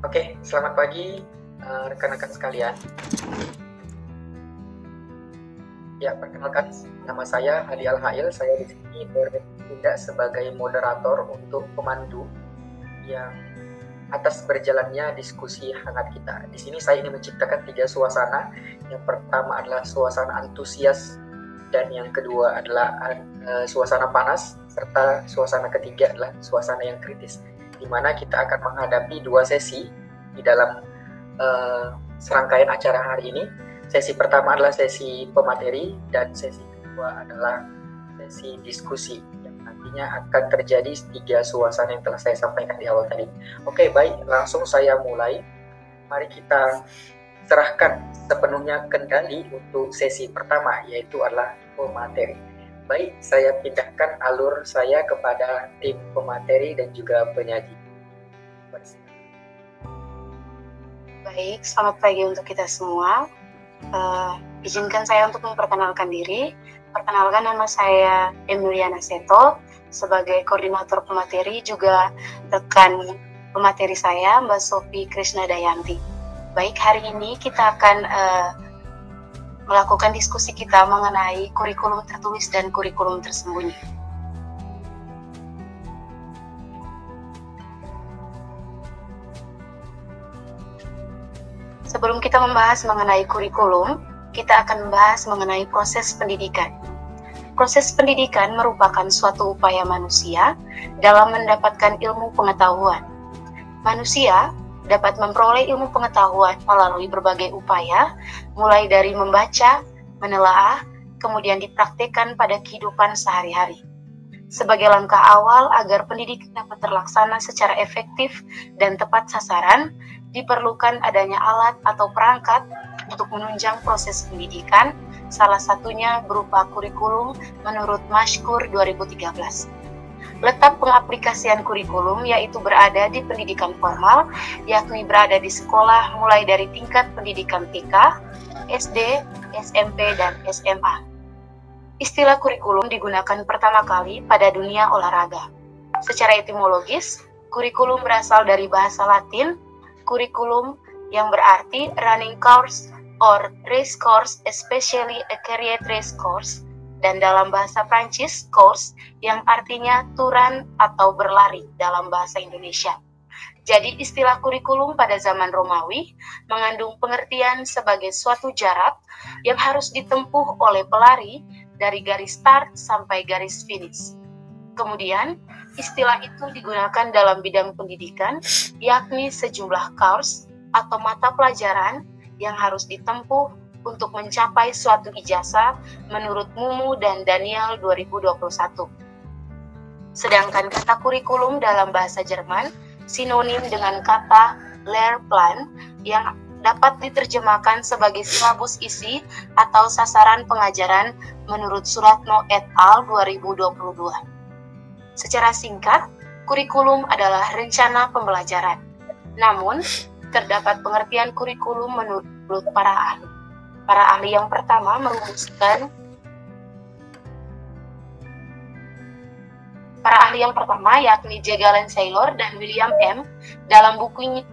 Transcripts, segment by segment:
Oke, selamat pagi rekan-rekan sekalian. Ya, perkenalkan nama saya Hadi Al-Hail. Saya di sini bertindak sebagai moderator untuk pemandu yang atas berjalannya diskusi hangat kita. Di sini saya ingin menciptakan 3 suasana. Yang pertama adalah suasana antusias, dan yang kedua adalah suasana panas, serta suasana ketiga adalah suasana yang kritis, di mana kita akan menghadapi 2 sesi di dalam serangkaian acara hari ini. Sesi pertama adalah sesi pemateri, dan sesi kedua adalah sesi diskusi yang nantinya akan terjadi 3 suasana yang telah saya sampaikan di awal tadi. Oke, baik, langsung saya mulai. Mari kita serahkan sepenuhnya kendali untuk sesi pertama, yaitu adalah pemateri. Baik, saya pindahkan alur saya kepada tim pemateri dan juga penyaji. Baik, selamat pagi untuk kita semua. Izinkan saya untuk memperkenalkan diri. Perkenalkan, nama saya Emiliana Seto sebagai koordinator pemateri, juga rekan pemateri saya Mbak Sofi Krisnadayanti. Baik, hari ini kita akan melakukan diskusi kita mengenai kurikulum tertulis dan kurikulum tersembunyi. Sebelum kita membahas mengenai kurikulum, kita akan membahas mengenai proses pendidikan. Proses pendidikan merupakan suatu upaya manusia dalam mendapatkan ilmu pengetahuan. Manusia dapat memperoleh ilmu pengetahuan melalui berbagai upaya, mulai dari membaca, menelaah, kemudian dipraktikkan pada kehidupan sehari-hari. Sebagai langkah awal agar pendidikan dapat terlaksana secara efektif dan tepat sasaran, diperlukan adanya alat atau perangkat untuk menunjang proses pendidikan, salah satunya berupa kurikulum menurut Mashkur 2013. Letak pengaplikasian kurikulum yaitu berada di pendidikan formal, yakni berada di sekolah mulai dari tingkat pendidikan TK, SD, SMP, dan SMA. Istilah kurikulum digunakan pertama kali pada dunia olahraga. Secara etimologis, kurikulum berasal dari bahasa Latin, kurikulum yang berarti running course or race course, especially a chariot race course, dan dalam bahasa Prancis, course yang artinya turan atau berlari dalam bahasa Indonesia. Jadi istilah kurikulum pada zaman Romawi mengandung pengertian sebagai suatu jarak yang harus ditempuh oleh pelari dari garis start sampai garis finish. Kemudian, istilah itu digunakan dalam bidang pendidikan, yakni sejumlah course atau mata pelajaran yang harus ditempuh untuk mencapai suatu ijazah menurut Mumu dan Daniel 2021. Sedangkan kata kurikulum dalam bahasa Jerman sinonim dengan kata Lehrplan yang dapat diterjemahkan sebagai silabus isi atau sasaran pengajaran menurut Suratno et al. 2022. Secara singkat, kurikulum adalah rencana pembelajaran. Namun, terdapat pengertian kurikulum menurut para ahli. Para ahli yang pertama merumuskan yakni J. Galen Saylor dan William M. dalam bukunya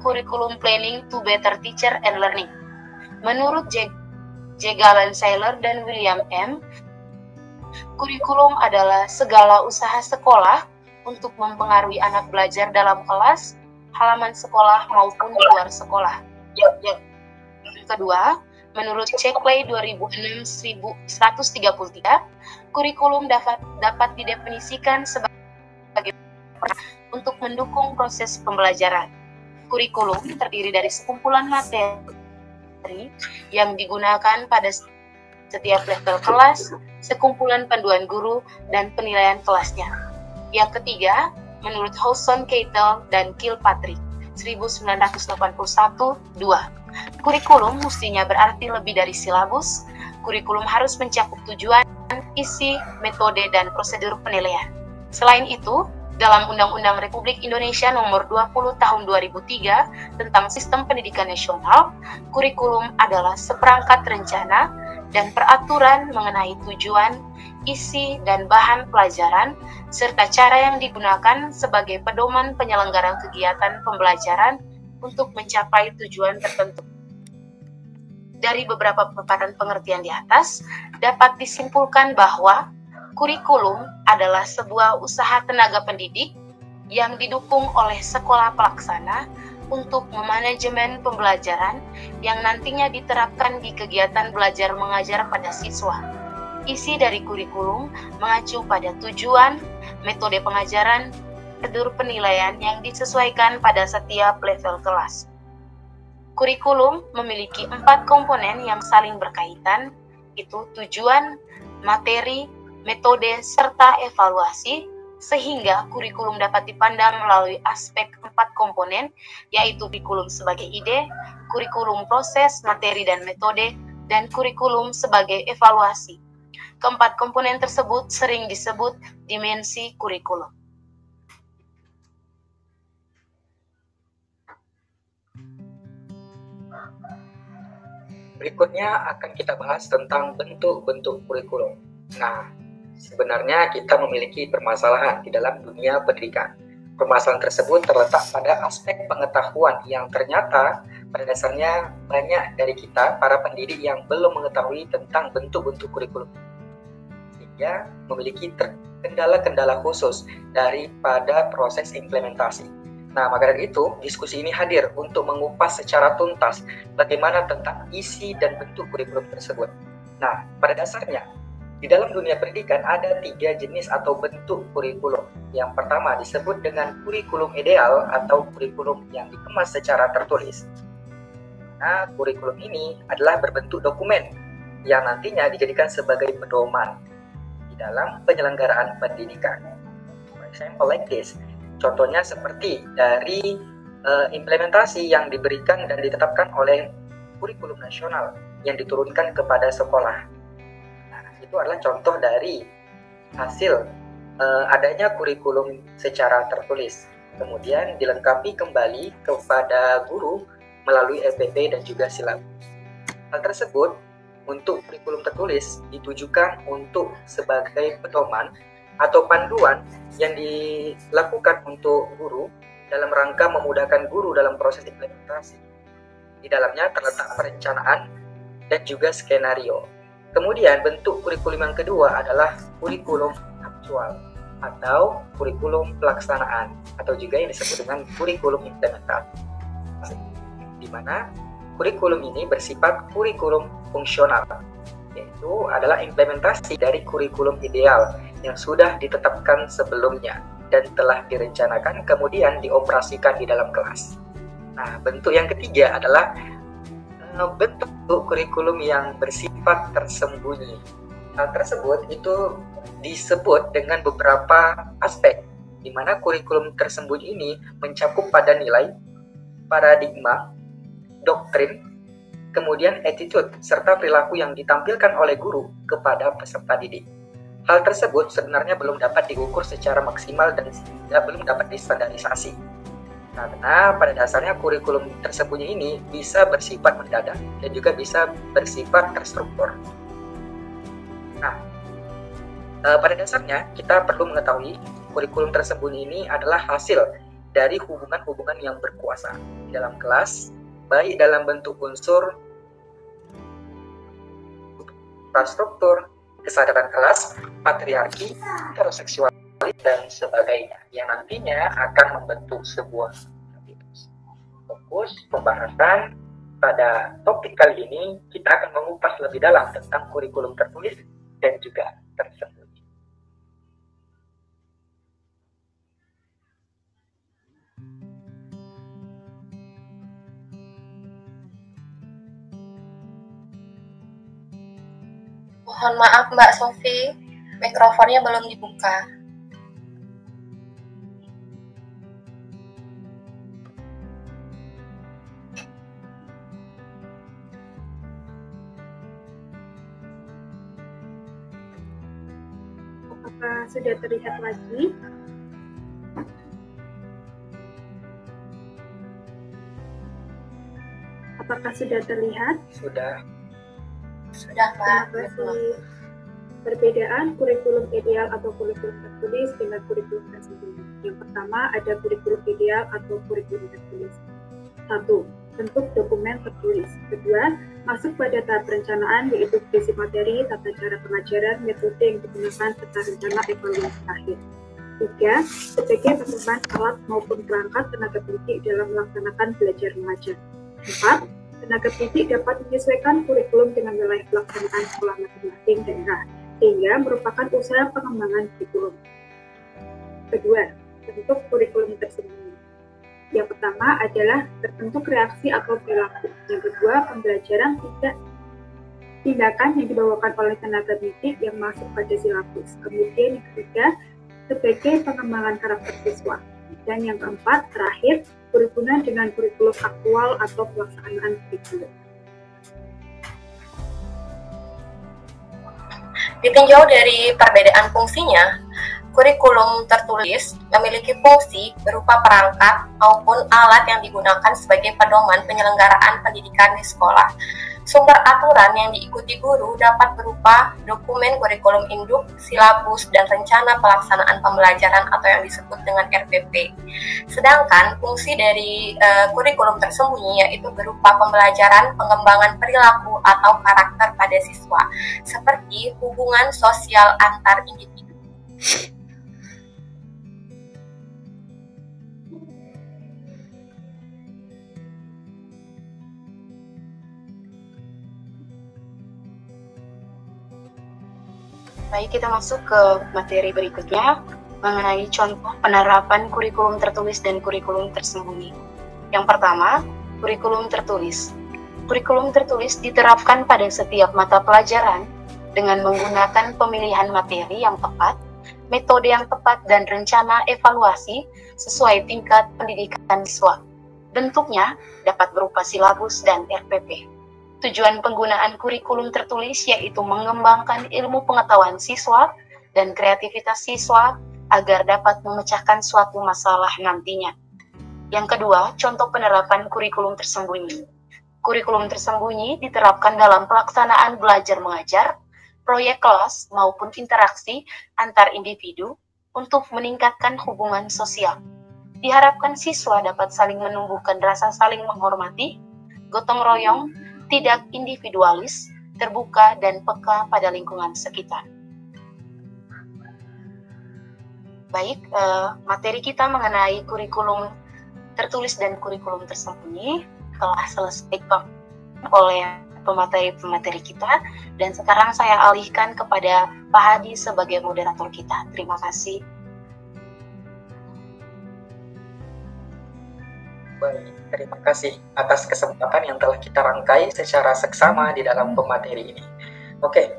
Curriculum Planning to Better Teacher and Learning. Menurut J. Galen Saylor dan William M., kurikulum adalah segala usaha sekolah untuk mempengaruhi anak belajar dalam kelas, halaman sekolah maupun di luar sekolah. Kedua, menurut Checkley 2006-1133, kurikulum dapat didefinisikan sebagai untuk mendukung proses pembelajaran. Kurikulum terdiri dari sekumpulan materi yang digunakan pada setiap level kelas, sekumpulan panduan guru, dan penilaian kelasnya. Yang ketiga, menurut Howson, Keitel, dan Kilpatrick, 1981-2. Kurikulum mestinya berarti lebih dari silabus. Kurikulum harus mencakup tujuan, isi, metode, dan prosedur penilaian. Selain itu, Dalam Undang-Undang Republik Indonesia Nomor 20 Tahun 2003 tentang Sistem Pendidikan Nasional, kurikulum adalah seperangkat rencana dan peraturan mengenai tujuan, isi, dan bahan pelajaran, serta cara yang digunakan sebagai pedoman penyelenggaraan kegiatan pembelajaran untuk mencapai tujuan tertentu. Dari beberapa paparan pengertian di atas, dapat disimpulkan bahwa kurikulum adalah sebuah usaha tenaga pendidik yang didukung oleh sekolah pelaksana untuk memanajemen pembelajaran yang nantinya diterapkan di kegiatan belajar mengajar pada siswa. Isi dari kurikulum mengacu pada tujuan, metode pengajaran, prosedur penilaian yang disesuaikan pada setiap level kelas. Kurikulum memiliki 4 komponen yang saling berkaitan, yaitu tujuan, materi, metode, serta evaluasi, sehingga kurikulum dapat dipandang melalui aspek 4 komponen, yaitu kurikulum sebagai ide, kurikulum proses, materi dan metode, dan kurikulum sebagai evaluasi. Keempat komponen tersebut sering disebut dimensi kurikulum. Berikutnya akan kita bahas tentang bentuk-bentuk kurikulum. Nah, sebenarnya kita memiliki permasalahan di dalam dunia pendidikan. Permasalahan tersebut terletak pada aspek pengetahuan yang ternyata pada dasarnya banyak dari kita, para pendidik yang belum mengetahui tentang bentuk-bentuk kurikulum. Sehingga memiliki kendala-kendala khusus daripada proses implementasi. Nah, maka dari itu, diskusi ini hadir untuk mengupas secara tuntas bagaimana tentang isi dan bentuk kurikulum tersebut. Nah, pada dasarnya, di dalam dunia pendidikan ada 3 jenis atau bentuk kurikulum. Yang pertama disebut dengan kurikulum ideal atau kurikulum yang dikemas secara tertulis. Nah, kurikulum ini adalah berbentuk dokumen yang nantinya dijadikan sebagai pedoman di dalam penyelenggaraan pendidikan. For example, like this. Contohnya seperti dari implementasi yang diberikan dan ditetapkan oleh kurikulum nasional yang diturunkan kepada sekolah. Nah, itu adalah contoh dari hasil adanya kurikulum secara tertulis. Kemudian dilengkapi kembali kepada guru melalui SPP dan juga silabus. Hal tersebut untuk kurikulum tertulis ditujukan untuk sebagai pedoman atau panduan yang dilakukan untuk guru dalam rangka memudahkan guru dalam proses implementasi. Di dalamnya terletak perencanaan dan juga skenario. Kemudian bentuk kurikulum yang kedua adalah kurikulum aktual atau kurikulum pelaksanaan atau juga yang disebut dengan kurikulum implementasi. Di mana kurikulum ini bersifat kurikulum fungsional, yaitu adalah implementasi dari kurikulum ideal yang sudah ditetapkan sebelumnya dan telah direncanakan kemudian dioperasikan di dalam kelas. Nah, bentuk yang ketiga adalah bentuk kurikulum yang bersifat tersembunyi. Hal tersebut itu disebut dengan beberapa aspek, di mana kurikulum tersembunyi ini mencakup pada nilai, paradigma, doktrin, kemudian attitude, serta perilaku yang ditampilkan oleh guru kepada peserta didik. Hal tersebut sebenarnya belum dapat diukur secara maksimal dan belum dapat distandarisasi. Karena pada dasarnya kurikulum tersembunyi ini bisa bersifat mendadak dan juga bisa bersifat terstruktur. Nah, pada dasarnya kita perlu mengetahui kurikulum tersembunyi ini adalah hasil dari hubungan-hubungan yang berkuasa di dalam kelas, baik dalam bentuk unsur infrastruktur, kesadaran kelas, patriarki, heteroseksualitas, dan sebagainya, yang nantinya akan membentuk sebuah fokus pembahasan pada topik kali ini. Kita akan mengupas lebih dalam tentang kurikulum tertulis dan juga tersembunyi. Mohon maaf Mbak Sofi, mikrofonnya belum dibuka. Apakah sudah terlihat lagi? Apakah sudah terlihat? Sudah. Sudah, Mbak. Terima kasih. Perbedaan kurikulum ideal atau kurikulum tertulis dengan kurikulum tersembunyi. Yang pertama ada kurikulum ideal atau kurikulum tertulis. 1. Bentuk dokumen tertulis. Kedua, masuk pada tahap perencanaan yaitu prinsip materi, tata cara pengajaran, metode yang digunakan, serta rencana evaluasi akhir. 3. Sebagai pengembangan alat maupun perangkat tenaga pendidik dalam melaksanakan belajar mengajar. 4. Tenaga pendidik dapat menyesuaikan kurikulum dengan wilayah pelaksanaan sekolah masing-masing daerah, sehingga merupakan usaha pengembangan kurikulum. Kedua, bentuk kurikulum tersembunyi. Yang pertama adalah terbentuk reaksi atau perilaku. Yang kedua, pembelajaran tindakan yang dibawakan oleh tenaga pendidik yang masuk pada silabus. Kemudian yang ketiga, sebagai pengembangan karakter siswa. Dan yang keempat, terakhir, berhubungan dengan kurikulum aktual atau pelaksanaan kurikulum. Ditinjau dari perbedaan fungsinya, kurikulum tertulis memiliki fungsi berupa perangkat maupun alat yang digunakan sebagai pedoman penyelenggaraan pendidikan di sekolah. Sumber aturan yang diikuti guru dapat berupa dokumen kurikulum induk, silabus, dan rencana pelaksanaan pembelajaran atau yang disebut dengan RPP. Sedangkan fungsi dari kurikulum tersembunyi yaitu berupa pembelajaran pengembangan perilaku atau karakter pada siswa, seperti hubungan sosial antar individu. Baik, kita masuk ke materi berikutnya mengenai contoh penerapan kurikulum tertulis dan kurikulum tersembunyi. Yang pertama, kurikulum tertulis. Kurikulum tertulis diterapkan pada setiap mata pelajaran dengan menggunakan pemilihan materi yang tepat, metode yang tepat, dan rencana evaluasi sesuai tingkat pendidikan siswa. Bentuknya dapat berupa silabus dan RPP. Tujuan penggunaan kurikulum tertulis yaitu mengembangkan ilmu pengetahuan siswa dan kreativitas siswa agar dapat memecahkan suatu masalah nantinya. Yang kedua, contoh penerapan kurikulum tersembunyi. Kurikulum tersembunyi diterapkan dalam pelaksanaan belajar mengajar, proyek kelas maupun interaksi antar individu untuk meningkatkan hubungan sosial. Diharapkan siswa dapat saling menumbuhkan rasa saling menghormati, gotong royong, tidak individualis, terbuka, dan peka pada lingkungan sekitar. Baik, materi kita mengenai kurikulum tertulis dan kurikulum tersembunyi telah selesai oleh pemateri-pemateri kita, dan sekarang saya alihkan kepada Pak Hadi sebagai moderator kita. Terima kasih. Baik, terima kasih atas kesempatan yang telah kita rangkai secara seksama di dalam pemateri ini. Oke,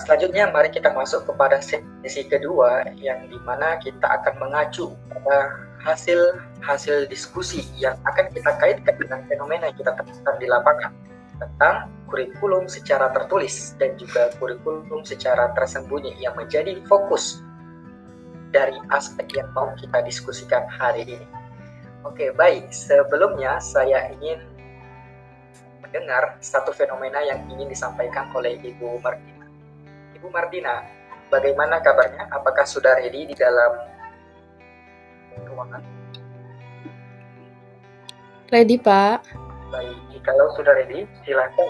selanjutnya mari kita masuk kepada sesi kedua yang dimana kita akan mengacu pada hasil diskusi yang akan kita kaitkan dengan fenomena yang kita temukan di lapangan tentang kurikulum secara tertulis dan juga kurikulum secara tersembunyi yang menjadi fokus dari aspek yang mau kita diskusikan hari ini. Oke, baik. Sebelumnya saya ingin mendengar satu fenomena yang ingin disampaikan oleh Ibu Martina. Ibu Martina, bagaimana kabarnya? Apakah sudah ready di dalam ruangan? Ready, Pak. Baik, kalau sudah ready, silakan.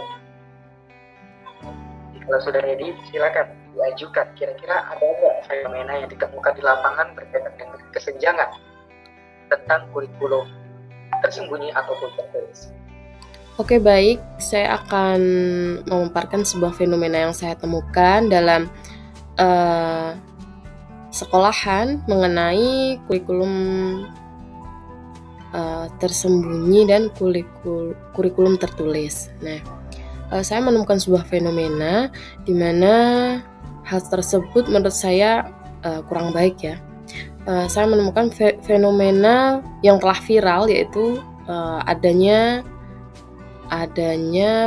Kalau sudah ready, silakan diajukan. Kira-kira ada nggak fenomena yang ditemukan di lapangan berkaitan dengan kesenjangan tentang kurikulum tersembunyi ataupun tertulis? Oke, baik. Saya akan memaparkan sebuah fenomena yang saya temukan dalam sekolahan mengenai kurikulum tersembunyi dan kurikulum tertulis. Nah, saya menemukan sebuah fenomena di mana hal tersebut menurut saya kurang baik ya. Saya menemukan fenomena yang telah viral, yaitu adanya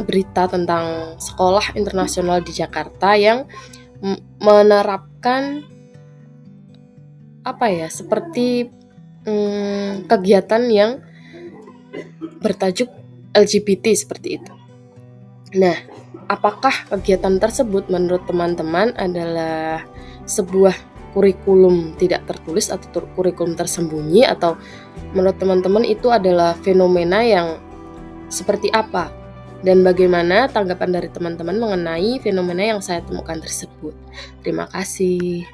berita tentang sekolah internasional di Jakarta yang menerapkan seperti kegiatan yang bertajuk LGBT seperti itu. Nah, apakah kegiatan tersebut menurut teman-teman adalah sebuah kurikulum tidak tertulis atau kurikulum tersembunyi, atau menurut teman-teman itu adalah fenomena yang seperti apa? Dan bagaimana tanggapan dari teman-teman mengenai fenomena yang saya temukan tersebut? Terima kasih.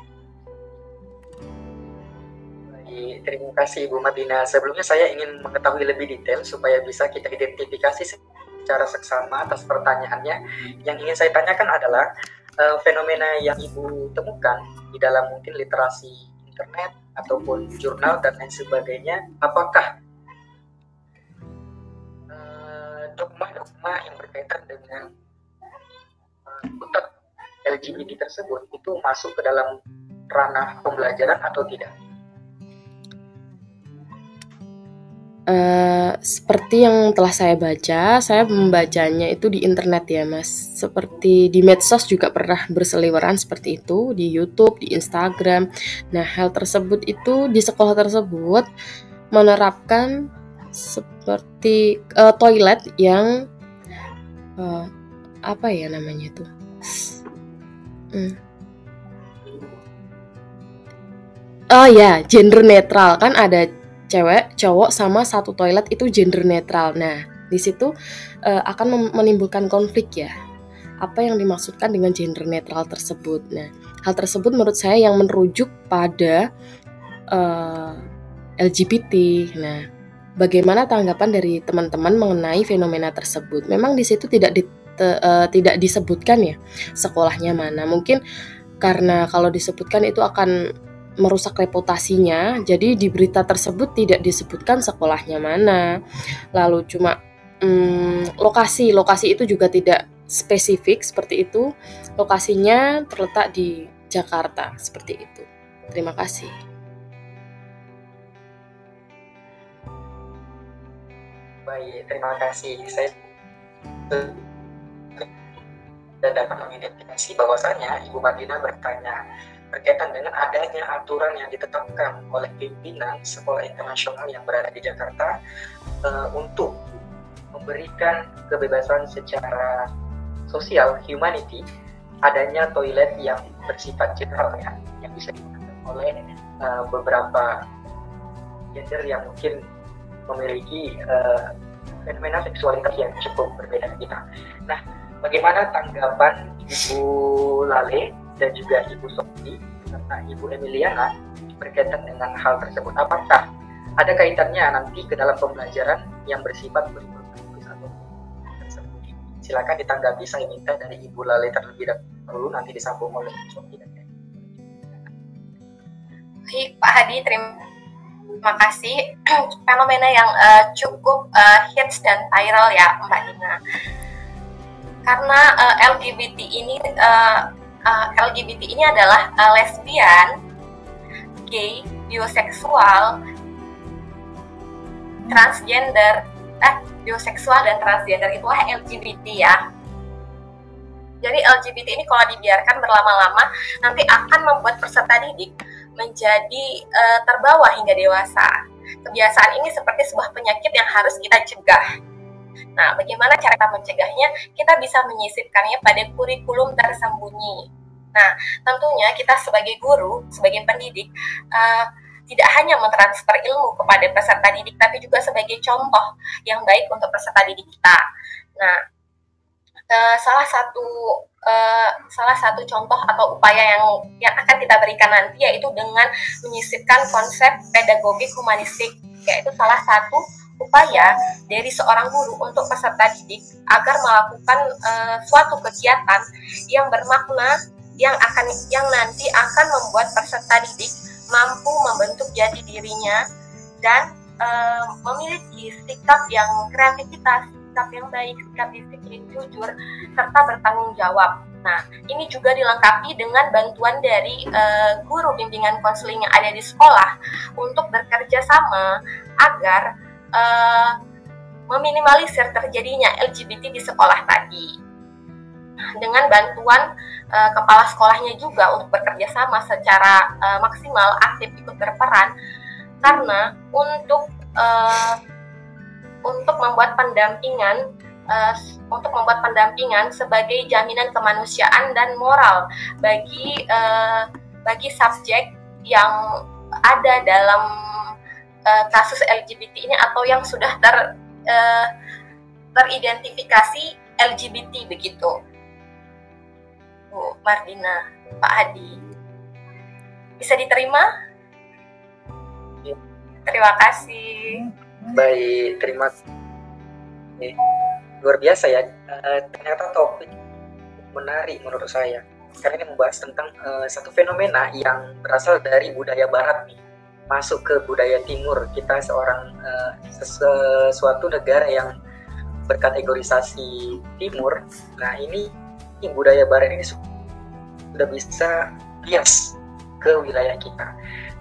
Baik, terima kasih Ibu Madina. Sebelumnya saya ingin mengetahui lebih detail supaya bisa kita identifikasi secara seksama atas pertanyaannya. Yang ingin saya tanyakan adalah fenomena yang Ibu temukan di dalam mungkin literasi internet ataupun jurnal dan lain sebagainya, apakah dogma-dogma yang berkaitan dengan utak LGBT tersebut itu masuk ke dalam ranah pembelajaran atau tidak? Seperti yang telah saya baca, saya membacanya itu di internet ya Mas. Seperti di medsos juga pernah berseliweran seperti itu, di YouTube, di Instagram. Nah, hal tersebut itu di sekolah tersebut menerapkan seperti toilet yang apa ya namanya itu? Oh ya, gender netral, kan ada cewek, cowok sama satu toilet itu gender netral. Nah, di situ akan menimbulkan konflik ya. Apa yang dimaksudkan dengan gender netral tersebut? Nah, hal tersebut menurut saya yang merujuk pada LGBT. Nah, bagaimana tanggapan dari teman-teman mengenai fenomena tersebut? Memang di situ tidak disebutkan ya sekolahnya mana. Mungkin karena kalau disebutkan itu akan merusak reputasinya, jadi di berita tersebut tidak disebutkan sekolahnya mana. Lalu cuma lokasi itu juga tidak spesifik seperti itu. Lokasinya terletak di Jakarta seperti itu. Terima kasih. Baik, terima kasih. Saya dapat mengidentifikasi bahwasannya Ibu Madina bertanya berkaitan dengan adanya aturan yang ditetapkan oleh pimpinan sekolah internasional yang berada di Jakarta untuk memberikan kebebasan secara sosial, humanity, adanya toilet yang bersifat general ya, yang bisa digunakan oleh beberapa gender yang mungkin memiliki fenomena seksualitas yang cukup berbeda kita. Nah, bagaimana tanggapan Ibu Lale dan juga Ibu Sofi serta Ibu Emiliana berkaitan dengan hal tersebut? Apakah ada kaitannya nanti ke dalam pembelajaran yang bersifat kurikulum tertulis atau tersebut? Silakan ditanggapi. Saya minta dari Ibu Lale terlebih dahulu, nanti disambung oleh Ibu Sofi dan Baik, Pak Hadi, terima kasih. Fenomena yang cukup hits dan viral ya, Mbak Dina. Karena LGBT ini adalah lesbian, gay, bioseksual, transgender, bioseksual dan transgender, itulah LGBT ya. Jadi LGBT ini kalau dibiarkan berlama-lama nanti akan membuat peserta didik menjadi terbawa hingga dewasa. Kebiasaan ini seperti sebuah penyakit yang harus kita cegah. Nah, bagaimana cara kita mencegahnya? Kita bisa menyisipkannya pada kurikulum tersembunyi. Nah, tentunya kita sebagai guru, sebagai pendidik, tidak hanya mentransfer ilmu kepada peserta didik, tapi juga sebagai contoh yang baik untuk peserta didik kita. Nah, salah satu contoh atau upaya yang akan kita berikan nanti yaitu dengan menyisipkan konsep pedagogik humanistik, yaitu salah satu upaya dari seorang guru untuk peserta didik agar melakukan suatu kegiatan yang bermakna yang nanti akan membuat peserta didik mampu membentuk jati dirinya dan memiliki sikap yang kreativitas, sikap yang baik, sikap disiplin, jujur, serta bertanggung jawab. Nah, ini juga dilengkapi dengan bantuan dari guru bimbingan konseling yang ada di sekolah untuk bekerja sama agar meminimalisir terjadinya LGBT di sekolah tadi. Dengan bantuan kepala sekolahnya juga untuk bekerja sama secara maksimal, aktif ikut berperan, karena untuk untuk membuat pendampingan sebagai jaminan kemanusiaan dan moral bagi subjek yang ada dalam kasus LGBT ini atau yang sudah teridentifikasi LGBT begitu. Bu Mardina, Pak Hadi, bisa diterima? Terima kasih. Baik, terima kasih. Luar biasa ya, ternyata topik menarik menurut saya. Karena ini membahas tentang satu fenomena yang berasal dari budaya barat nih, masuk ke budaya timur. Kita sesuatu negara yang berkategorisasi timur. Nah ini budaya barat ini sudah bisa bias ke wilayah kita.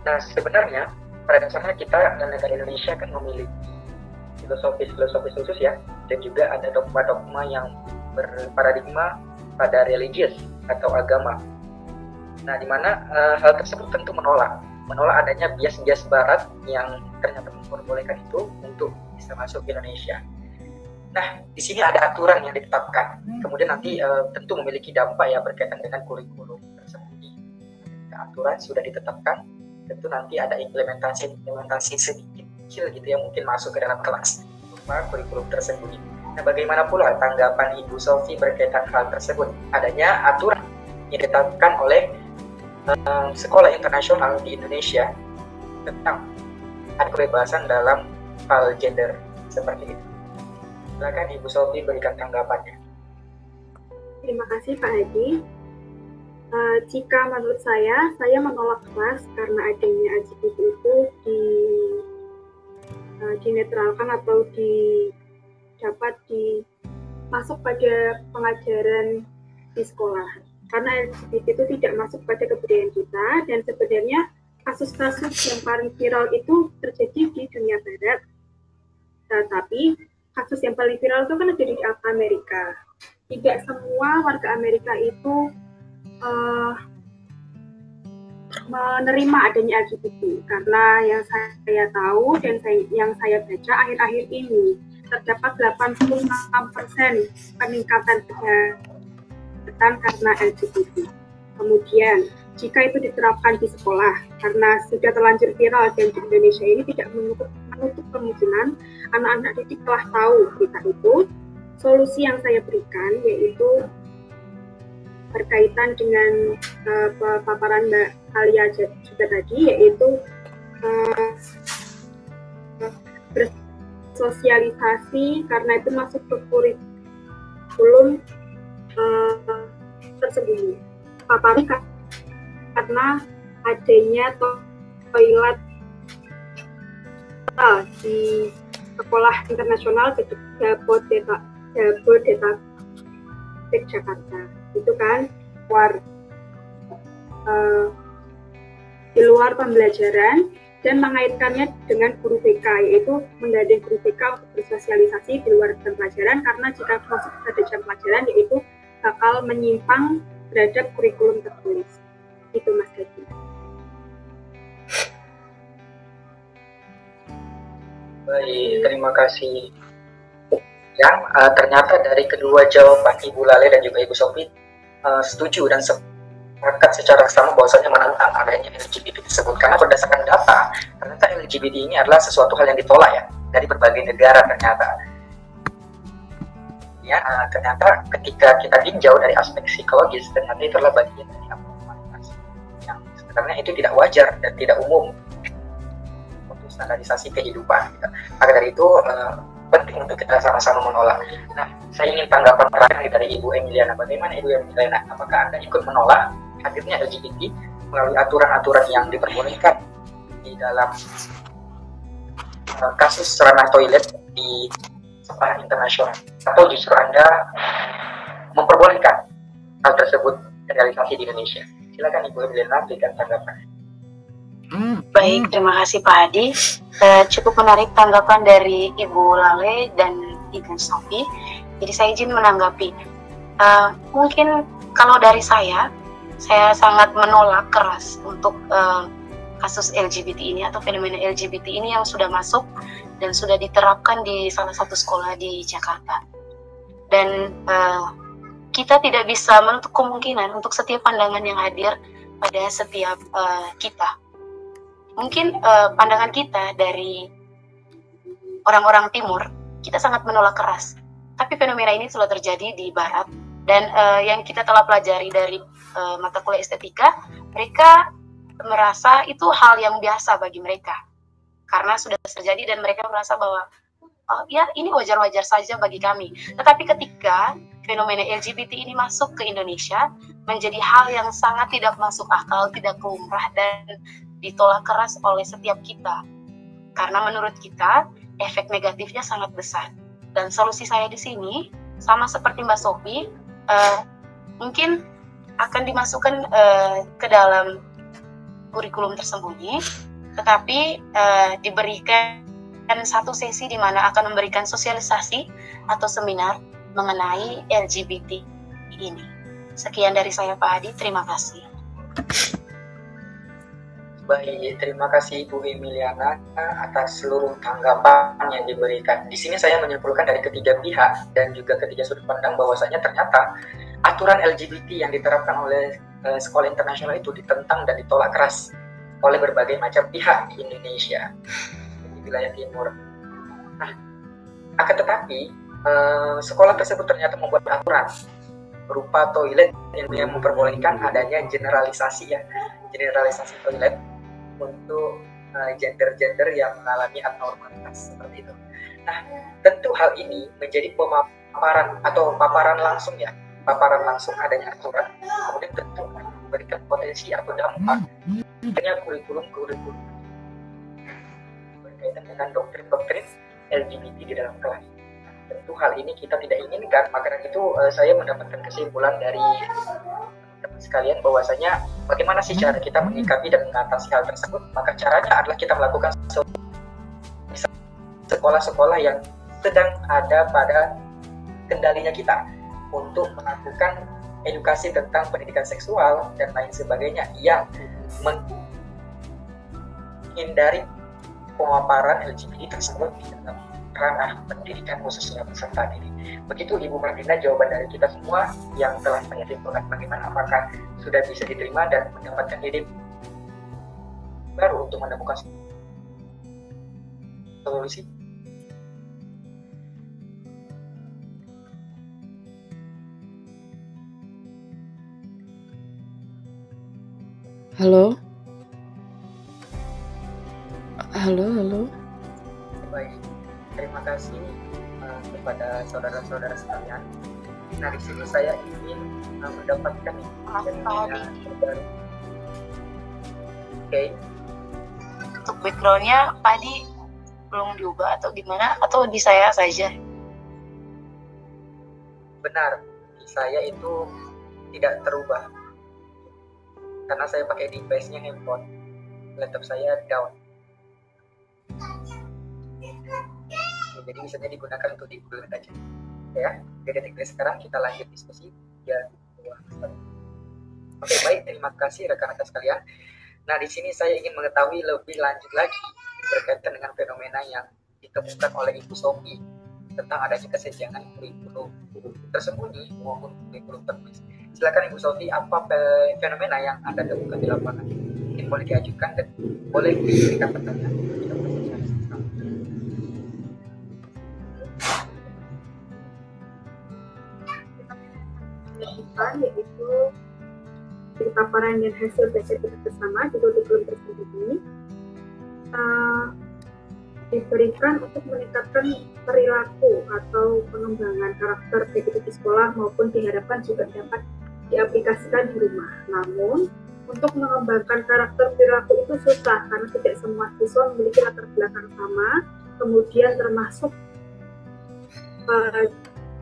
Nah sebenarnya pada dasarnya kita negara Indonesia kan memiliki filosofis khusus ya, dan juga ada dogma-dogma yang berparadigma pada religius atau agama. Nah, di mana hal tersebut tentu menolak adanya bias-bias barat yang ternyata memperbolehkan itu untuk bisa masuk ke Indonesia. Nah, di sini ada aturan yang ditetapkan. Kemudian nanti tentu memiliki dampak ya berkaitan dengan kurikulum tersebut. Ketika aturan sudah ditetapkan, tentu nanti ada implementasi sedikit kecil gitu yang mungkin masuk ke dalam kelas berupa kurikulum tersebut. Nah, bagaimana pula tanggapan Ibu Sofi berkaitan hal tersebut? Adanya aturan yang ditetapkan oleh sekolah internasional di Indonesia tentang ada kebebasan dalam hal gender seperti itu. Silakan Ibu Sofi berikan tanggapannya. Terima kasih Pak Hadi. Jika menurut saya menolak keras karena adanya LGBT itu dinetralkan atau dapat masuk pada pengajaran di sekolah. Karena LGBT itu tidak masuk pada kebudayaan kita, dan sebenarnya kasus-kasus yang paling viral itu terjadi di dunia barat. Tapi kasus yang paling viral itu kan terjadi di Amerika. Tidak semua warga Amerika itu menerima adanya LGBT, karena yang saya tahu dan yang saya baca akhir-akhir ini terdapat 86% peningkatan kejahatan karena LGBT. Kemudian jika itu diterapkan di sekolah, karena sudah terlanjur viral dan di Indonesia ini tidak menutup kemungkinan anak-anak didik telah tahu berita itu, solusi yang saya berikan yaitu berkaitan dengan paparan Mbak Alia juga tadi, yaitu bersosialisasi karena itu masuk ke kurikulum tersembunyi. Paparan karena adanya toilet di sekolah internasional Jabodetabek Jakarta. Itu kan di luar pembelajaran, dan mengaitkannya dengan guru BK, yaitu menggandeng guru BK untuk bersosialisasi di luar jam pelajaran, karena jika masuk pada jam pelajaran yaitu bakal menyimpang terhadap kurikulum tertulis. Itu Mas Gadi. Baik, terima kasih. Ternyata dari kedua jawaban Ibu Lale dan juga Ibu Sofi setuju dan sepakat secara sama bahwasanya menentang adanya LGBT tersebut, karena berdasarkan data ternyata LGBT ini adalah sesuatu hal yang ditolak ya dari berbagai negara ternyata. Ya, ternyata ketika kita tinjau dari aspek psikologis, ternyata itu adalah bagian dari abnormalitas yang sebenarnya itu tidak wajar dan tidak umum untuk standarisasi kehidupan. Maka dari itu penting untuk kita sama-sama menolak. Nah, saya ingin tanggapan terakhir dari Ibu Emiliana. Bagaimana Ibu Emiliana? Apakah Anda ikut menolak hadirnya LGBT melalui aturan-aturan yang diperbolehkan di dalam kasus ranah toilet di sekolah internasional? Atau justru Anda memperbolehkan hal tersebut realisasi di Indonesia? Silakan Ibu Emiliana berikan tanggapan. Baik, terima kasih Pak Hadi. Cukup menarik tanggapan dari Ibu Lale dan Ibu Sofi. Jadi saya izin menanggapi. Mungkin kalau dari saya sangat menolak keras untuk kasus LGBT ini atau fenomena LGBT ini yang sudah masuk dan sudah diterapkan di salah satu sekolah di Jakarta. Dan kita tidak bisa menutup kemungkinan untuk setiap pandangan yang hadir pada setiap kita. Mungkin pandangan kita dari orang-orang timur, kita sangat menolak keras. Tapi fenomena ini sudah terjadi di barat. Dan yang kita telah pelajari dari mata kuliah estetika, mereka merasa itu hal yang biasa bagi mereka karena sudah terjadi dan mereka merasa bahwa ya ini wajar-wajar saja bagi kami. Tetapi ketika fenomena LGBT ini masuk ke Indonesia menjadi hal yang sangat tidak masuk akal, tidak lumrah dan ditolak keras oleh setiap kita karena menurut kita efek negatifnya sangat besar. Dan solusi saya di sini sama seperti Mbak Sophie, mungkin akan dimasukkan ke dalam kurikulum tersembunyi, tetapi diberikan satu sesi di mana akan memberikan sosialisasi atau seminar mengenai LGBT ini. Sekian dari saya Pak Adi, terima kasih. Baik, terima kasih Ibu Emiliana atas seluruh tanggapan yang diberikan. Di sini saya menyimpulkan dari ketiga pihak dan juga ketiga sudut pandang bahwasanya ternyata aturan LGBT yang diterapkan oleh sekolah internasional itu ditentang dan ditolak keras oleh berbagai macam pihak di Indonesia, di wilayah timur. Nah, akan tetapi sekolah tersebut ternyata membuat aturan berupa toilet yang memperbolehkan adanya generalisasi toilet untuk gender-gender yang mengalami abnormalitas seperti itu. Nah, tentu hal ini menjadi paparan langsung adanya aturan, kemudian tentu memberikan potensi atau dampak adanya kurikulum berkaitan dengan doktrin LGBT di dalam kelas. Tentu hal ini kita tidak inginkan, maka dari itu saya mendapatkan kesimpulan dari teman sekalian bahwasanya bagaimana sih cara kita menyikapi dan mengatasi hal tersebut. Maka caranya adalah kita melakukan sekolah-sekolah yang sedang ada pada kendalinya kita untuk melakukan edukasi tentang pendidikan seksual dan lain sebagainya yang menghindari pemaparan LGBT tersebut di dalam ranah pendidikan khususnya peserta didik. Begitu Ibu Martina jawaban dari kita semua yang telah saya simpulkan. Bagaimana, apakah sudah bisa diterima dan mendapatkan ide baru untuk menemukan solusi? Halo? Baik, terima kasih kepada saudara-saudara sekalian. Nah, di sini saya ingin mendapatkan informasi terbaru. Oke. Untuk backgroundnya Pak Adi belum diubah atau gimana? Atau di saya saja? Benar, di saya itu tidak terubah karena saya pakai device-nya handphone. Laptop saya down. Jadi misalnya digunakan untuk di Google aja. Ya, jadi sekarang kita lanjut diskusi. Oke, baik, terima kasih rekan-rekan sekalian. Nah, di sini saya ingin mengetahui lebih lanjut lagi berkaitan dengan fenomena yang ditemukan oleh Ibu Sophie tentang adanya kesenjangan kurikulum tersembunyi maupun kurikulum tertulis. Silakan Ibu Sophie, apa fenomena yang Anda temukan di lapangan? Mungkin boleh diajukan dan boleh diberikan pertanyaan. Yaitu dari paparan dan hasil belajar kita bersama di kurikulum tersembunyi diberikan untuk meningkatkan perilaku atau pengembangan karakter baik di sekolah maupun diharapkan juga dapat diaplikasikan di rumah. Namun untuk mengembangkan karakter perilaku itu susah karena tidak semua siswa memiliki latar belakang sama, kemudian termasuk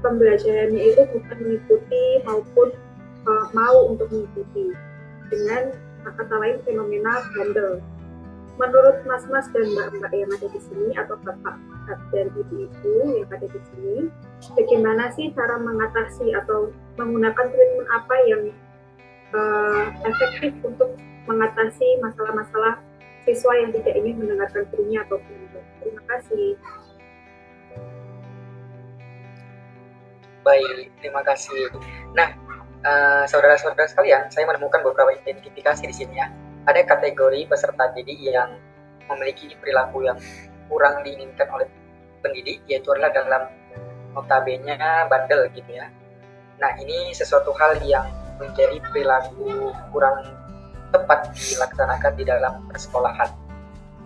pembelajarannya itu bukan mengikuti maupun mau untuk mengikuti, dengan kata lain fenomena bandel. Menurut mas-mas dan mbak-mbak yang ada di sini atau bapak dan ibu-ibu yang ada di sini, bagaimana sih cara mengatasi atau menggunakan treatment apa yang efektif untuk mengatasi masalah-masalah siswa yang tidak ingin mendengarkan gurunya atau guru. Terima kasih. Baik, terima kasih. Nah, saudara-saudara sekalian, saya menemukan beberapa identifikasi di sini ya. Ada kategori peserta didik yang memiliki perilaku yang kurang diinginkan oleh pendidik, yaitu adalah dalam notabene-nya bandel gitu ya. Nah, ini sesuatu hal yang menjadi perilaku kurang tepat dilaksanakan di dalam persekolahan.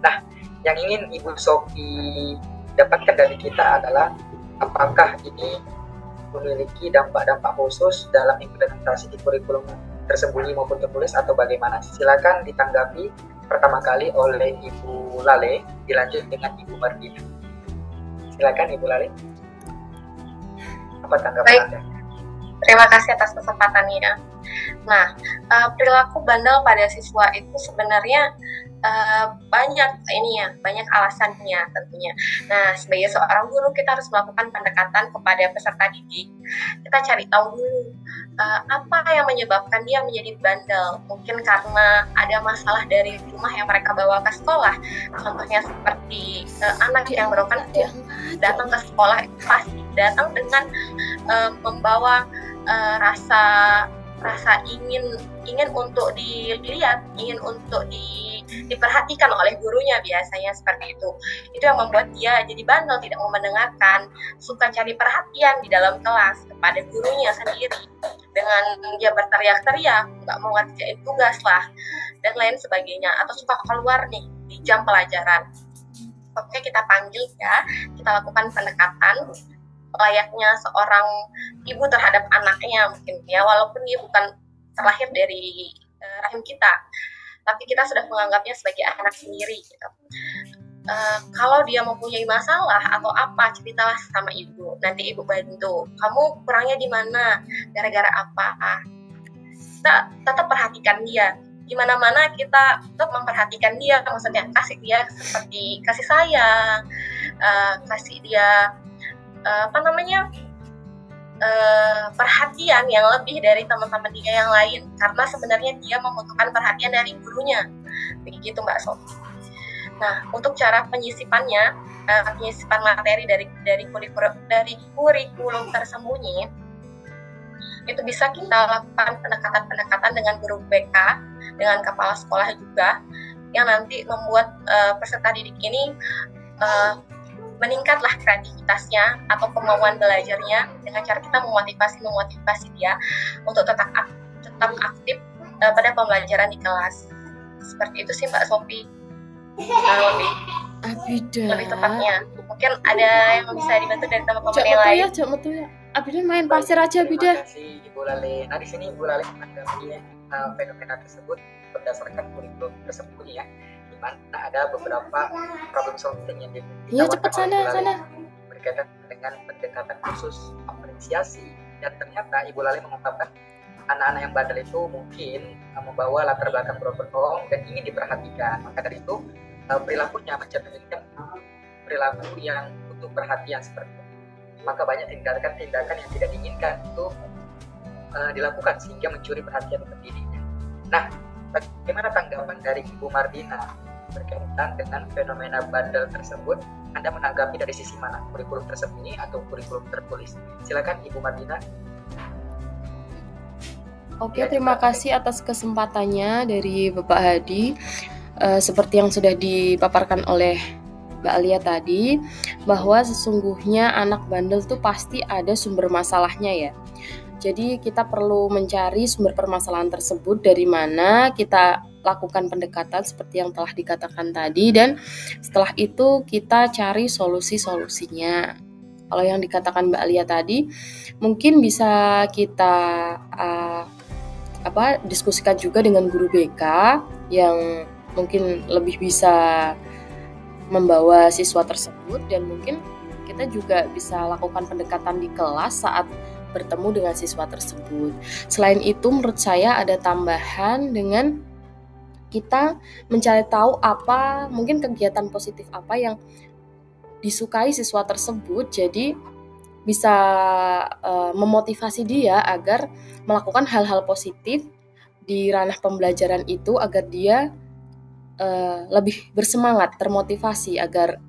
Nah, yang ingin Ibu Sophie dapatkan dari kita adalah apakah ini memiliki dampak-dampak khusus dalam implementasi di kurikulum tersembunyi maupun tertulis atau bagaimana? Silakan ditanggapi pertama kali oleh Ibu Lale, dilanjut dengan Ibu Mardina. Silakan Ibu Lale. Apa tanggapan Baik. Anda? Terima kasih atas kesempatannya. Nah, perilaku bandel pada siswa itu sebenarnya banyak alasannya tentunya. Nah, sebagai seorang guru kita harus melakukan pendekatan kepada peserta didik. Kita cari tahu dulu apa yang menyebabkan dia menjadi bandel. Mungkin karena ada masalah dari rumah yang mereka bawa ke sekolah. Contohnya seperti anak yang merupakan datang ke sekolah itu pasti datang dengan membawa rasa ingin untuk dilihat, ingin untuk diperhatikan oleh gurunya, biasanya seperti itu. Itu yang membuat dia jadi bandel, tidak mau mendengarkan, suka cari perhatian di dalam kelas kepada gurunya sendiri dengan dia berteriak-teriak, nggak mau ngerjain tugas lah dan lain sebagainya, atau suka keluar nih di jam pelajaran. Oke, kita panggil ya, kita lakukan pendekatan layaknya seorang ibu terhadap anaknya mungkin ya, walaupun dia bukan terlahir dari rahim kita, tapi kita sudah menganggapnya sebagai anak sendiri gitu. Kalau dia mempunyai masalah atau apa, ceritalah sama ibu, nanti ibu bantu. Kamu kurangnya di mana, gara-gara apa? Kita tetap perhatikan dia, gimana-mana kita tetap memperhatikan dia, maksudnya kasih dia seperti kasih sayang, kasih dia perhatian yang lebih dari teman-teman dia yang lain, karena sebenarnya dia membutuhkan perhatian dari gurunya. Begitu Mbak Sophie. Nah, untuk cara penyisipan materi dari kurikulum tersembunyi, itu bisa kita lakukan pendekatan dengan guru BK, dengan kepala sekolah juga, yang nanti membuat peserta didik ini meningkatlah kreativitasnya atau kemauan belajarnya dengan cara kita memotivasi dia untuk tetap aktif pada pembelajaran di kelas. Seperti itu sih Mbak Sophie. Lebih tepatnya. Mungkin ada yang bisa dibantu dari teman-teman yang lain. Ya. Abida main pasir aja, Abida. Terima kasih Ibu Lale. Nah, di sini Ibu Lale menanggapi fenomena tersebut berdasarkan kurikulum tersembunyi ya. Mana ada beberapa problem solving yang ditawarkan oleh Ibu Lale berkaitan dengan pendekatan khusus apresiasi, dan ternyata Ibu Lale mengungkapkan anak-anak yang bandel itu mungkin membawa latar belakang berbohong dan ingin diperhatikan. Maka dari itu perilakunya mencerminkan perilaku yang butuh perhatian seperti itu. Maka banyak tindakan-tindakan yang tidak diinginkan itu dilakukan sehingga mencuri perhatian pendidiknya. Nah, bagaimana tanggapan dari Ibu Mardina berkaitan dengan fenomena bandel tersebut? Anda menanggapi dari sisi mana? Kurikulum tersembunyi atau kurikulum tertulis? Silakan Ibu Mardina. Oke, terima kasih atas kesempatannya dari Bapak Hadi. Seperti yang sudah dipaparkan oleh Mbak Alia tadi, bahwa sesungguhnya anak bandel itu pasti ada sumber masalahnya ya. Jadi kita perlu mencari sumber permasalahan tersebut dari mana, kita lakukan pendekatan seperti yang telah dikatakan tadi, dan setelah itu kita cari solusi-solusinya. Kalau yang dikatakan Mbak Alia tadi, mungkin bisa kita diskusikan juga dengan guru BK yang mungkin lebih bisa membawa siswa tersebut, dan mungkin kita juga bisa lakukan pendekatan di kelas saat bertemu dengan siswa tersebut. Selain itu, menurut saya ada tambahan dengan kita mencari tahu apa mungkin kegiatan positif apa yang disukai siswa tersebut, jadi bisa memotivasi dia agar melakukan hal-hal positif di ranah pembelajaran itu, agar dia lebih bersemangat, termotivasi agar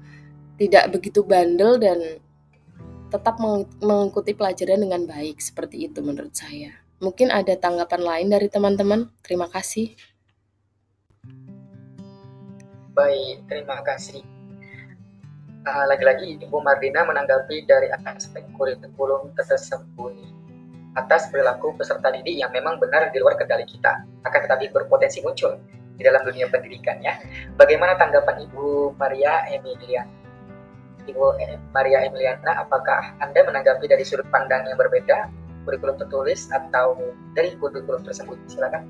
tidak begitu bandel dan tetap mengikuti pelajaran dengan baik. Seperti itu menurut saya. Mungkin ada tanggapan lain dari teman-teman. Terima kasih. Baik, terima kasih. Lagi-lagi Ibu Mardina menanggapi dari aspek kurikulum tersembunyi atas perilaku peserta didik yang memang benar di luar kendali kita, akan tetapi berpotensi muncul di dalam dunia pendidikan ya. Bagaimana tanggapan Ibu Maria Emiliana? Ibu Maria Emiliana, apakah Anda menanggapi dari sudut pandang yang berbeda, kurikulum tertulis atau dari kurikulum tersembunyi? Silakan.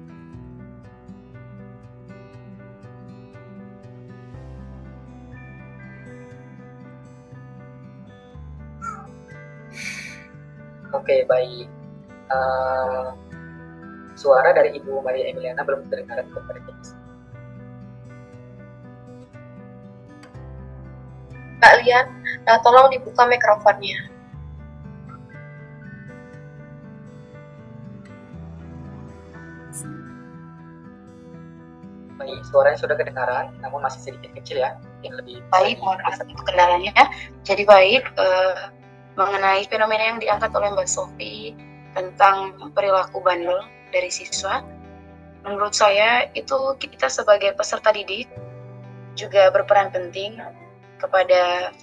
Oke, baik. Suara dari Ibu Maria Emiliana belum terdengar kepada kita. Mbak Lian, tolong dibuka mikrofonnya. Baik, suaranya sudah kedengaran, namun masih sedikit kecil ya. Yang lebih baik, mohon maaf untuk kendalanya. Jadi baik, mengenai fenomena yang diangkat oleh Mbak Sofi tentang perilaku bandel dari siswa, menurut saya itu kita sebagai peserta didik juga berperan penting kepada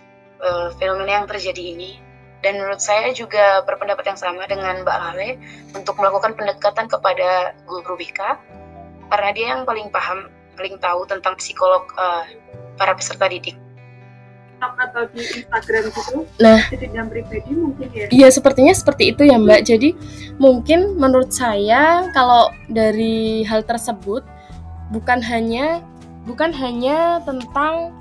fenomena yang terjadi ini. Dan menurut saya juga berpendapat yang sama dengan Mbak Lale untuk melakukan pendekatan kepada guru BK, karena dia yang paling paham, paling tahu tentang psikolog para peserta didik. Atau di Instagram gitu, Nah, di jenjang pribadi mungkin ya. Iya, sepertinya seperti itu ya Mbak. Jadi mungkin menurut saya kalau dari hal tersebut bukan hanya tentang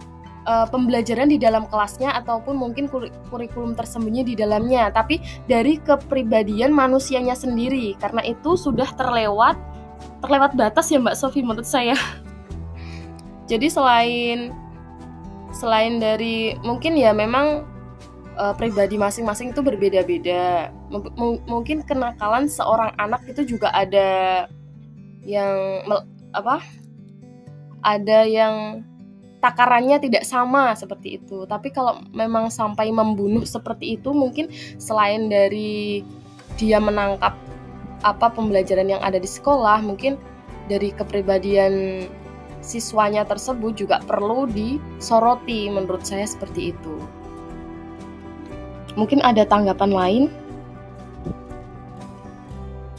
pembelajaran di dalam kelasnya ataupun mungkin kurikulum tersembunyi di dalamnya, tapi dari kepribadian manusianya sendiri, karena itu sudah terlewat batas ya Mbak Sofi menurut saya. Jadi selain dari mungkin ya memang pribadi masing-masing itu berbeda-beda. Mungkin kenakalan seorang anak itu juga ada yang ada yang takarannya tidak sama seperti itu. Tapi kalau memang sampai membunuh seperti itu, mungkin selain dari dia menangkap pembelajaran yang ada di sekolah, mungkin dari kepribadian siswanya tersebut juga perlu disoroti, menurut saya seperti itu. Mungkin ada tanggapan lain?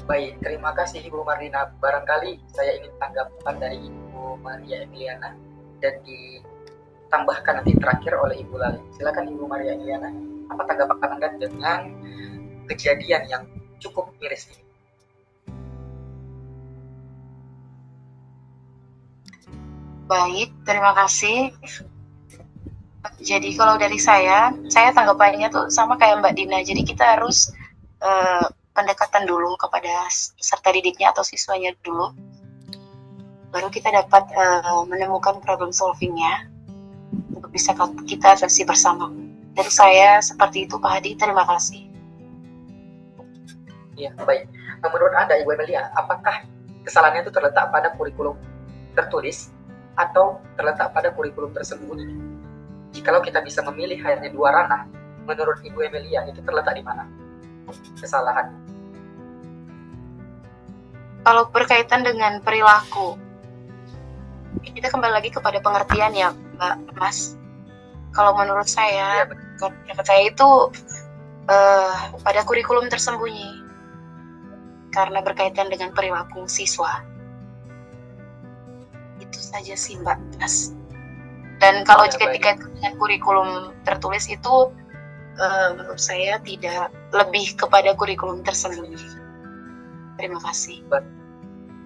Baik, terima kasih Ibu Mardina. Barangkali saya ingin tanggapan dari Ibu Maria Emiliana dan ditambahkan nanti terakhir oleh Ibu Lali. Silakan Ibu Maria Emiliana, apa tanggapan Anda dengan kejadian yang cukup miris ini? Baik, terima kasih. Jadi kalau dari saya tanggapannya tuh sama kayak Mbak Dina. Jadi kita harus pendekatan dulu kepada peserta didiknya atau siswanya dulu, baru kita dapat menemukan problem solvingnya untuk bisa kita atasi bersama. Dari saya seperti itu Pak Hadi, terima kasih. Ya, baik. Menurut Anda Ibu Emilia, apakah kesalahannya itu terletak pada kurikulum tertulis atau terletak pada kurikulum tersembunyi? Jikalau kita bisa memilih hanya dua ranah, menurut Ibu Emilia itu terletak di mana kesalahan? Kalau berkaitan dengan perilaku, kita kembali lagi kepada pengertian ya Mbak Mas. Kalau menurut saya, itu pada kurikulum tersembunyi, karena berkaitan dengan perilaku siswa. Itu saja sih Mbak Mas. Dan kalau jika dikaitkan dengan kurikulum tertulis itu menurut saya tidak, lebih kepada kurikulum tersembunyi. Terima kasih.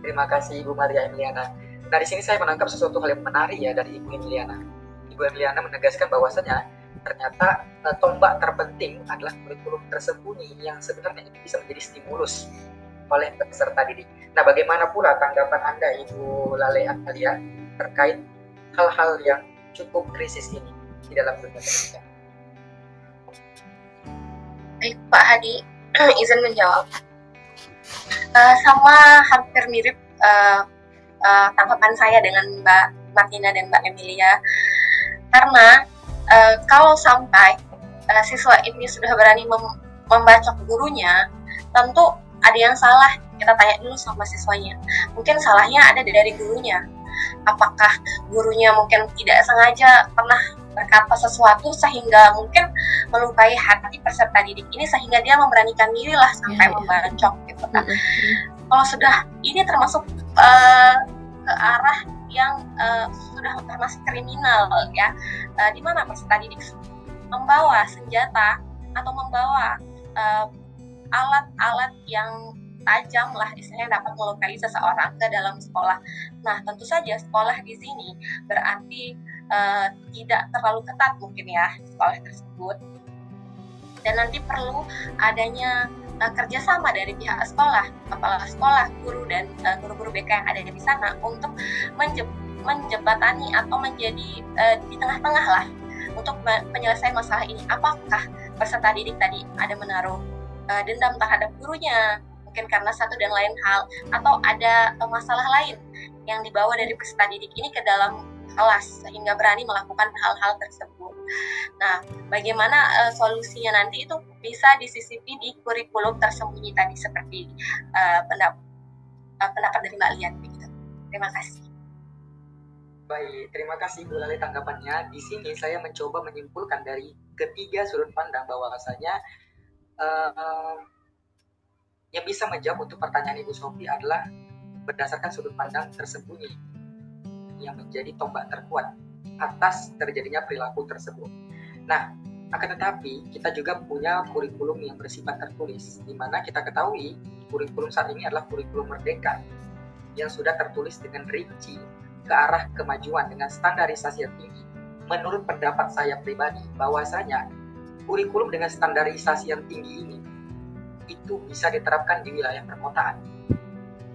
Terima kasih Ibu Maria Emiliana. Nah, di sini saya menangkap sesuatu hal yang menarik ya dari Ibu Emiliana. Ibu Emiliana menegaskan bahwasanya ternyata tombak terpenting adalah kurikulum tersembunyi yang sebenarnya itu bisa menjadi stimulus oleh peserta didik. Nah, bagaimana pula tanggapan Anda Ibu Lale Atalia terkait hal-hal yang cukup krisis ini di dalam dunia pendidikan? Baik Pak Hadi, izin menjawab. Sama hampir mirip tanggapan saya dengan Mbak Martina dan Mbak Emilia. Karena kalau sampai siswa ini sudah berani membacok gurunya, tentu ada yang salah. Kita tanya dulu sama siswanya. Mungkin salahnya ada dari gurunya. Apakah gurunya mungkin tidak sengaja pernah berkata sesuatu sehingga mungkin melukai hati peserta didik ini sehingga dia memberanikan diri lah sampai membacok gitu kan. Kalau sudah ini termasuk ke arah yang sudah termasuk kriminal ya, di mana peserta didik membawa senjata atau membawa alat-alat yang tajam lah istilahnya dapat melukai seseorang ke dalam sekolah. Nah, tentu saja sekolah di sini berarti tidak terlalu ketat mungkin ya sekolah tersebut. Dan nanti perlu adanya kerjasama dari pihak sekolah, kepala sekolah, guru dan guru-guru BK yang ada di sana untuk menjembatani atau menjadi di tengah-tengah lah untuk penyelesaian masalah ini. Apakah peserta didik tadi ada menaruh dendam terhadap gurunya, mungkin karena satu dan lain hal, atau ada masalah lain yang dibawa dari peserta didik ini ke dalam kelas sehingga berani melakukan hal-hal tersebut. Nah, bagaimana solusinya nanti itu bisa disisipi di kurikulum tersembunyi tadi seperti pendapat dari Mbak Lian begitu. Terima kasih. Baik, terima kasih Bu Lale tanggapannya. Di sini saya mencoba menyimpulkan dari ketiga sudut pandang bahwasanya yang bisa menjawab untuk pertanyaan Ibu Sofi adalah berdasarkan sudut pandang tersembunyi yang menjadi tombak terkuat atas terjadinya perilaku tersebut. Nah, akan tetapi kita juga punya kurikulum yang bersifat tertulis, di mana kita ketahui kurikulum saat ini adalah kurikulum merdeka yang sudah tertulis dengan rinci ke arah kemajuan dengan standarisasi yang tinggi. Menurut pendapat saya pribadi, bahwasanya kurikulum dengan standarisasi yang tinggi ini itu bisa diterapkan di wilayah perkotaan.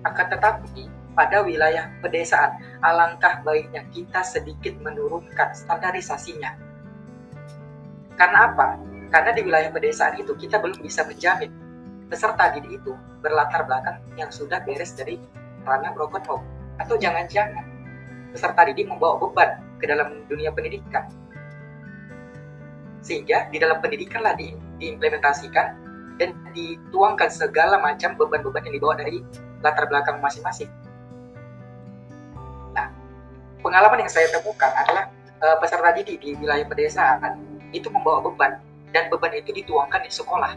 Akan tetapi pada wilayah pedesaan, alangkah baiknya kita sedikit menurunkan standarisasinya. Karena apa? Karena di wilayah pedesaan itu kita belum bisa menjamin peserta didik itu berlatar belakang yang sudah beres dari ranah broken home. Atau jangan-jangan peserta didik membawa beban ke dalam dunia pendidikan. Sehingga di dalam pendidikanlah diimplementasikan dan dituangkan segala macam beban-beban yang dibawa dari latar belakang masing-masing. Nah, pengalaman yang saya temukan adalah peserta didik di wilayah pedesaan itu membawa beban, dan beban itu dituangkan di sekolah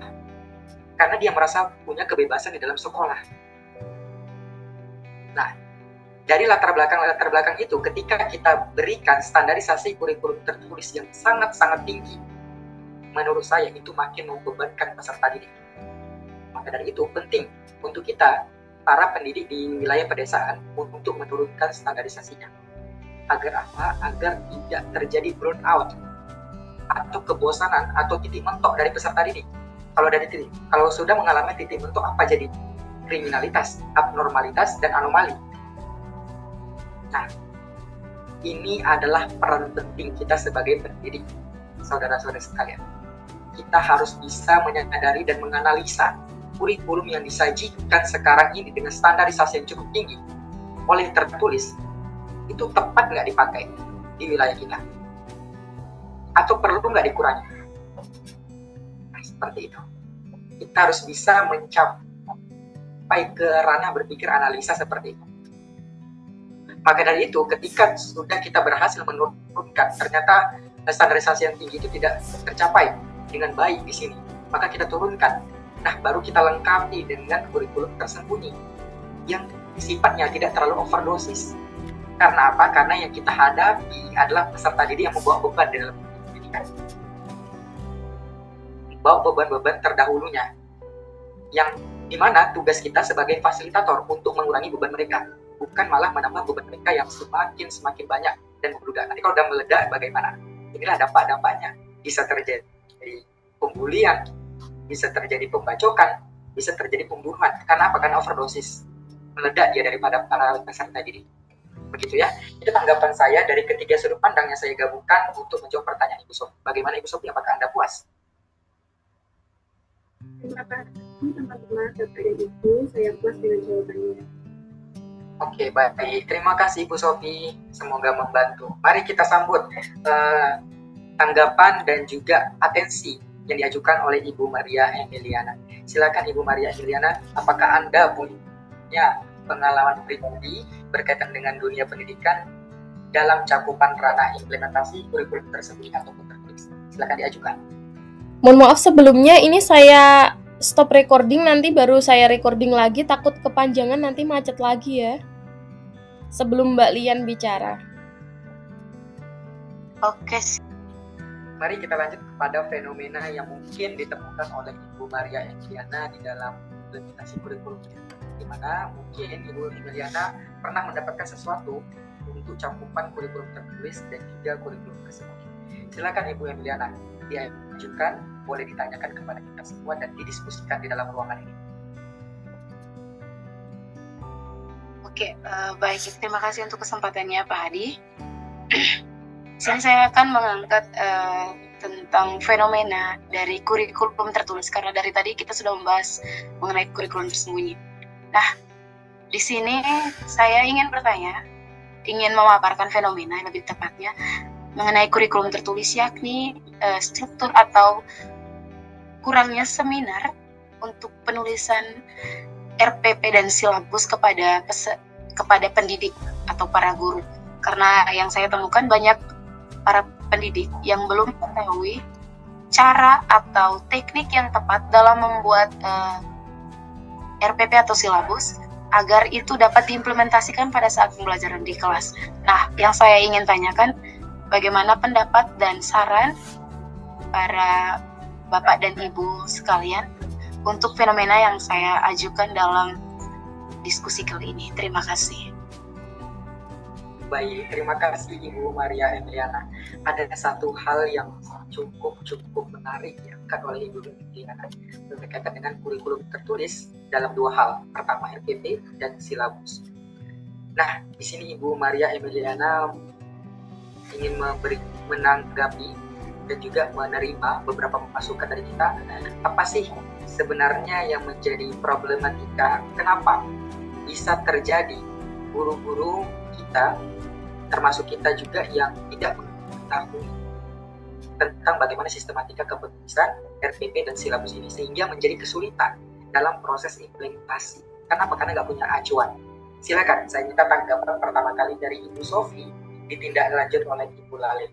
karena dia merasa punya kebebasan di dalam sekolah. Nah, dari latar belakang itu, ketika kita berikan standarisasi kurikulum tertulis yang sangat-sangat tinggi, menurut saya itu makin membebankan peserta didik. Maka dari itu penting untuk kita para pendidik di wilayah pedesaan untuk menurunkan standarisasinya. Agar apa? Agar tidak terjadi burnout atau kebosanan atau titik mentok dari peserta didik. Kalau sudah mengalami titik mentok, apa jadi? Kriminalitas, abnormalitas, dan anomali. Nah, ini adalah peran penting kita sebagai pendidik, saudara-saudara sekalian. Kita harus bisa menyadari dan menganalisa kurikulum yang disajikan sekarang ini dengan standarisasi yang cukup tinggi oleh tertulis itu tepat nggak dipakai di wilayah kita, atau perlu nggak dikurangi. Nah, seperti itu. Kita harus bisa mencapai ke ranah berpikir analisa seperti itu. Maka dari itu, ketika sudah kita berhasil menurunkan, ternyata standarisasi yang tinggi itu tidak tercapai dengan baik di sini, maka kita turunkan. Nah, baru kita lengkapi dengan kurikulum tersembunyi yang sifatnya tidak terlalu overdosis. Karena apa? Karena yang kita hadapi adalah peserta didik yang membawa beban dalam pendidikan. Membawa beban-beban terdahulunya, yang dimana tugas kita sebagai fasilitator untuk mengurangi beban mereka, bukan malah menambah beban mereka yang semakin banyak dan membludak. Nanti kalau udah meledak bagaimana? Inilah dampak-dampaknya. Bisa terjadi pembulian, bisa terjadi pembacokan, bisa terjadi pembunuhan. Karena apa? Karena overdosis. Meledak dia daripada para peserta didik. Begitu ya. Itu tanggapan saya dari ketiga sudut pandang yang saya gabungkan untuk menjawab pertanyaan Ibu Sofi. Bagaimana Ibu Sofi? Apakah Anda puas? Terima kasih teman-teman, Bapak dan Ibu. Saya puas dengan jawabannya. Oke, baik. Terima kasih Ibu Sofi. Semoga membantu. Mari kita sambut tanggapan dan juga atensi yang diajukan oleh Ibu Maria Emiliana. Silakan Ibu Maria Emiliana, apakah Anda punya pengalaman pribadi berkaitan dengan dunia pendidikan dalam cakupan ranah implementasi kurikulum tersebut ataupun tertulis? Silakan diajukan. Mohon maaf sebelumnya, ini saya stop recording, nanti baru saya recording lagi, takut kepanjangan nanti macet lagi ya. Sebelum Mbak Lian bicara. Oke. Mari kita lanjut kepada fenomena yang mungkin ditemukan oleh Ibu Maria Emiliana di dalam implementasi kurikulum, di mana mungkin Ibu Emiliana pernah mendapatkan sesuatu untuk cakupan kurikulum tertulis dan juga kurikulum tersebut. Silakan Ibu Emiliana, diajukan, boleh ditanyakan kepada kita semua dan didiskusikan di dalam ruangan ini. Oke, baik. Terima kasih untuk kesempatannya Pak Hadi. Sini saya akan mengangkat tentang fenomena dari kurikulum tertulis, karena dari tadi kita sudah membahas mengenai kurikulum tersembunyi. Nah, di sini saya ingin bertanya, ingin memaparkan fenomena lebih tepatnya mengenai kurikulum tertulis, yakni struktur atau kurangnya seminar untuk penulisan RPP dan silabus kepada pendidik atau para guru. Karena yang saya temukan banyak para pendidik yang belum mengetahui cara atau teknik yang tepat dalam membuat RPP atau silabus agar itu dapat diimplementasikan pada saat pembelajaran di kelas. Nah, yang saya ingin tanyakan, bagaimana pendapat dan saran para Bapak dan Ibu sekalian untuk fenomena yang saya ajukan dalam diskusi kali ini. Terima kasih. Baik, terima kasih Ibu Maria Emiliana. Ada satu hal yang cukup menarik diangkat oleh Ibu Emiliana berkaitan dengan kurikulum tertulis dalam dua hal. Pertama RPP dan silabus. Nah, di sini Ibu Maria Emiliana ingin menanggapi dan juga menerima beberapa masukan dari kita. Apa sih sebenarnya yang menjadi problematika? Kenapa bisa terjadi guru-guru kita, termasuk kita juga, yang tidak mengetahui tentang bagaimana sistematika kepenulisan RPP dan silabus ini, sehingga menjadi kesulitan dalam proses implementasi. Kenapa? Karena nggak punya acuan. Silakan, saya minta tanggapan pertama kali dari Ibu Sofi, ditindaklanjut oleh Ibu Lale.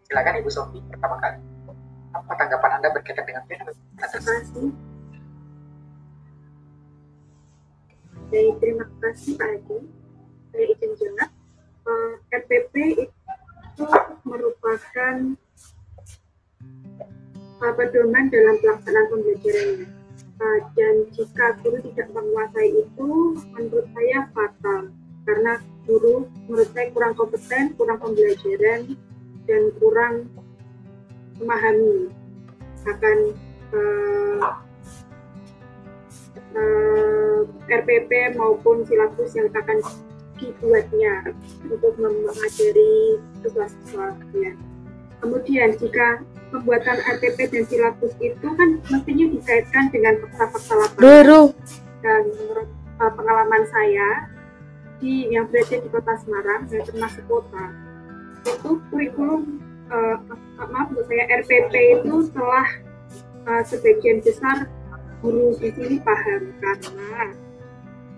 Silakan Ibu Sofi, pertama kali. Apa tanggapan Anda berkaitan dengan fenomena tersebut? Baik, terima kasih Pak Adi. Saya izin jawab. RPP itu merupakan pedoman dalam pelaksanaan pembelajarannya. Dan jika guru tidak menguasai itu, menurut saya fatal. Karena guru menurut saya kurang kompeten, kurang pembelajaran, dan kurang memahami akan RPP maupun silabus yang akan dibuatnya untuk mengajari siswa-siswanya. Kemudian jika pembuatan RPP dan silabus itu kan mestinya dikaitkan dengan fakta-fakta lapangan. Dan menurut pengalaman saya yang berada di Kota Semarang, dan termasuk kota, itu kurikulum RPP itu telah sebagian besar guru di sini paham, karena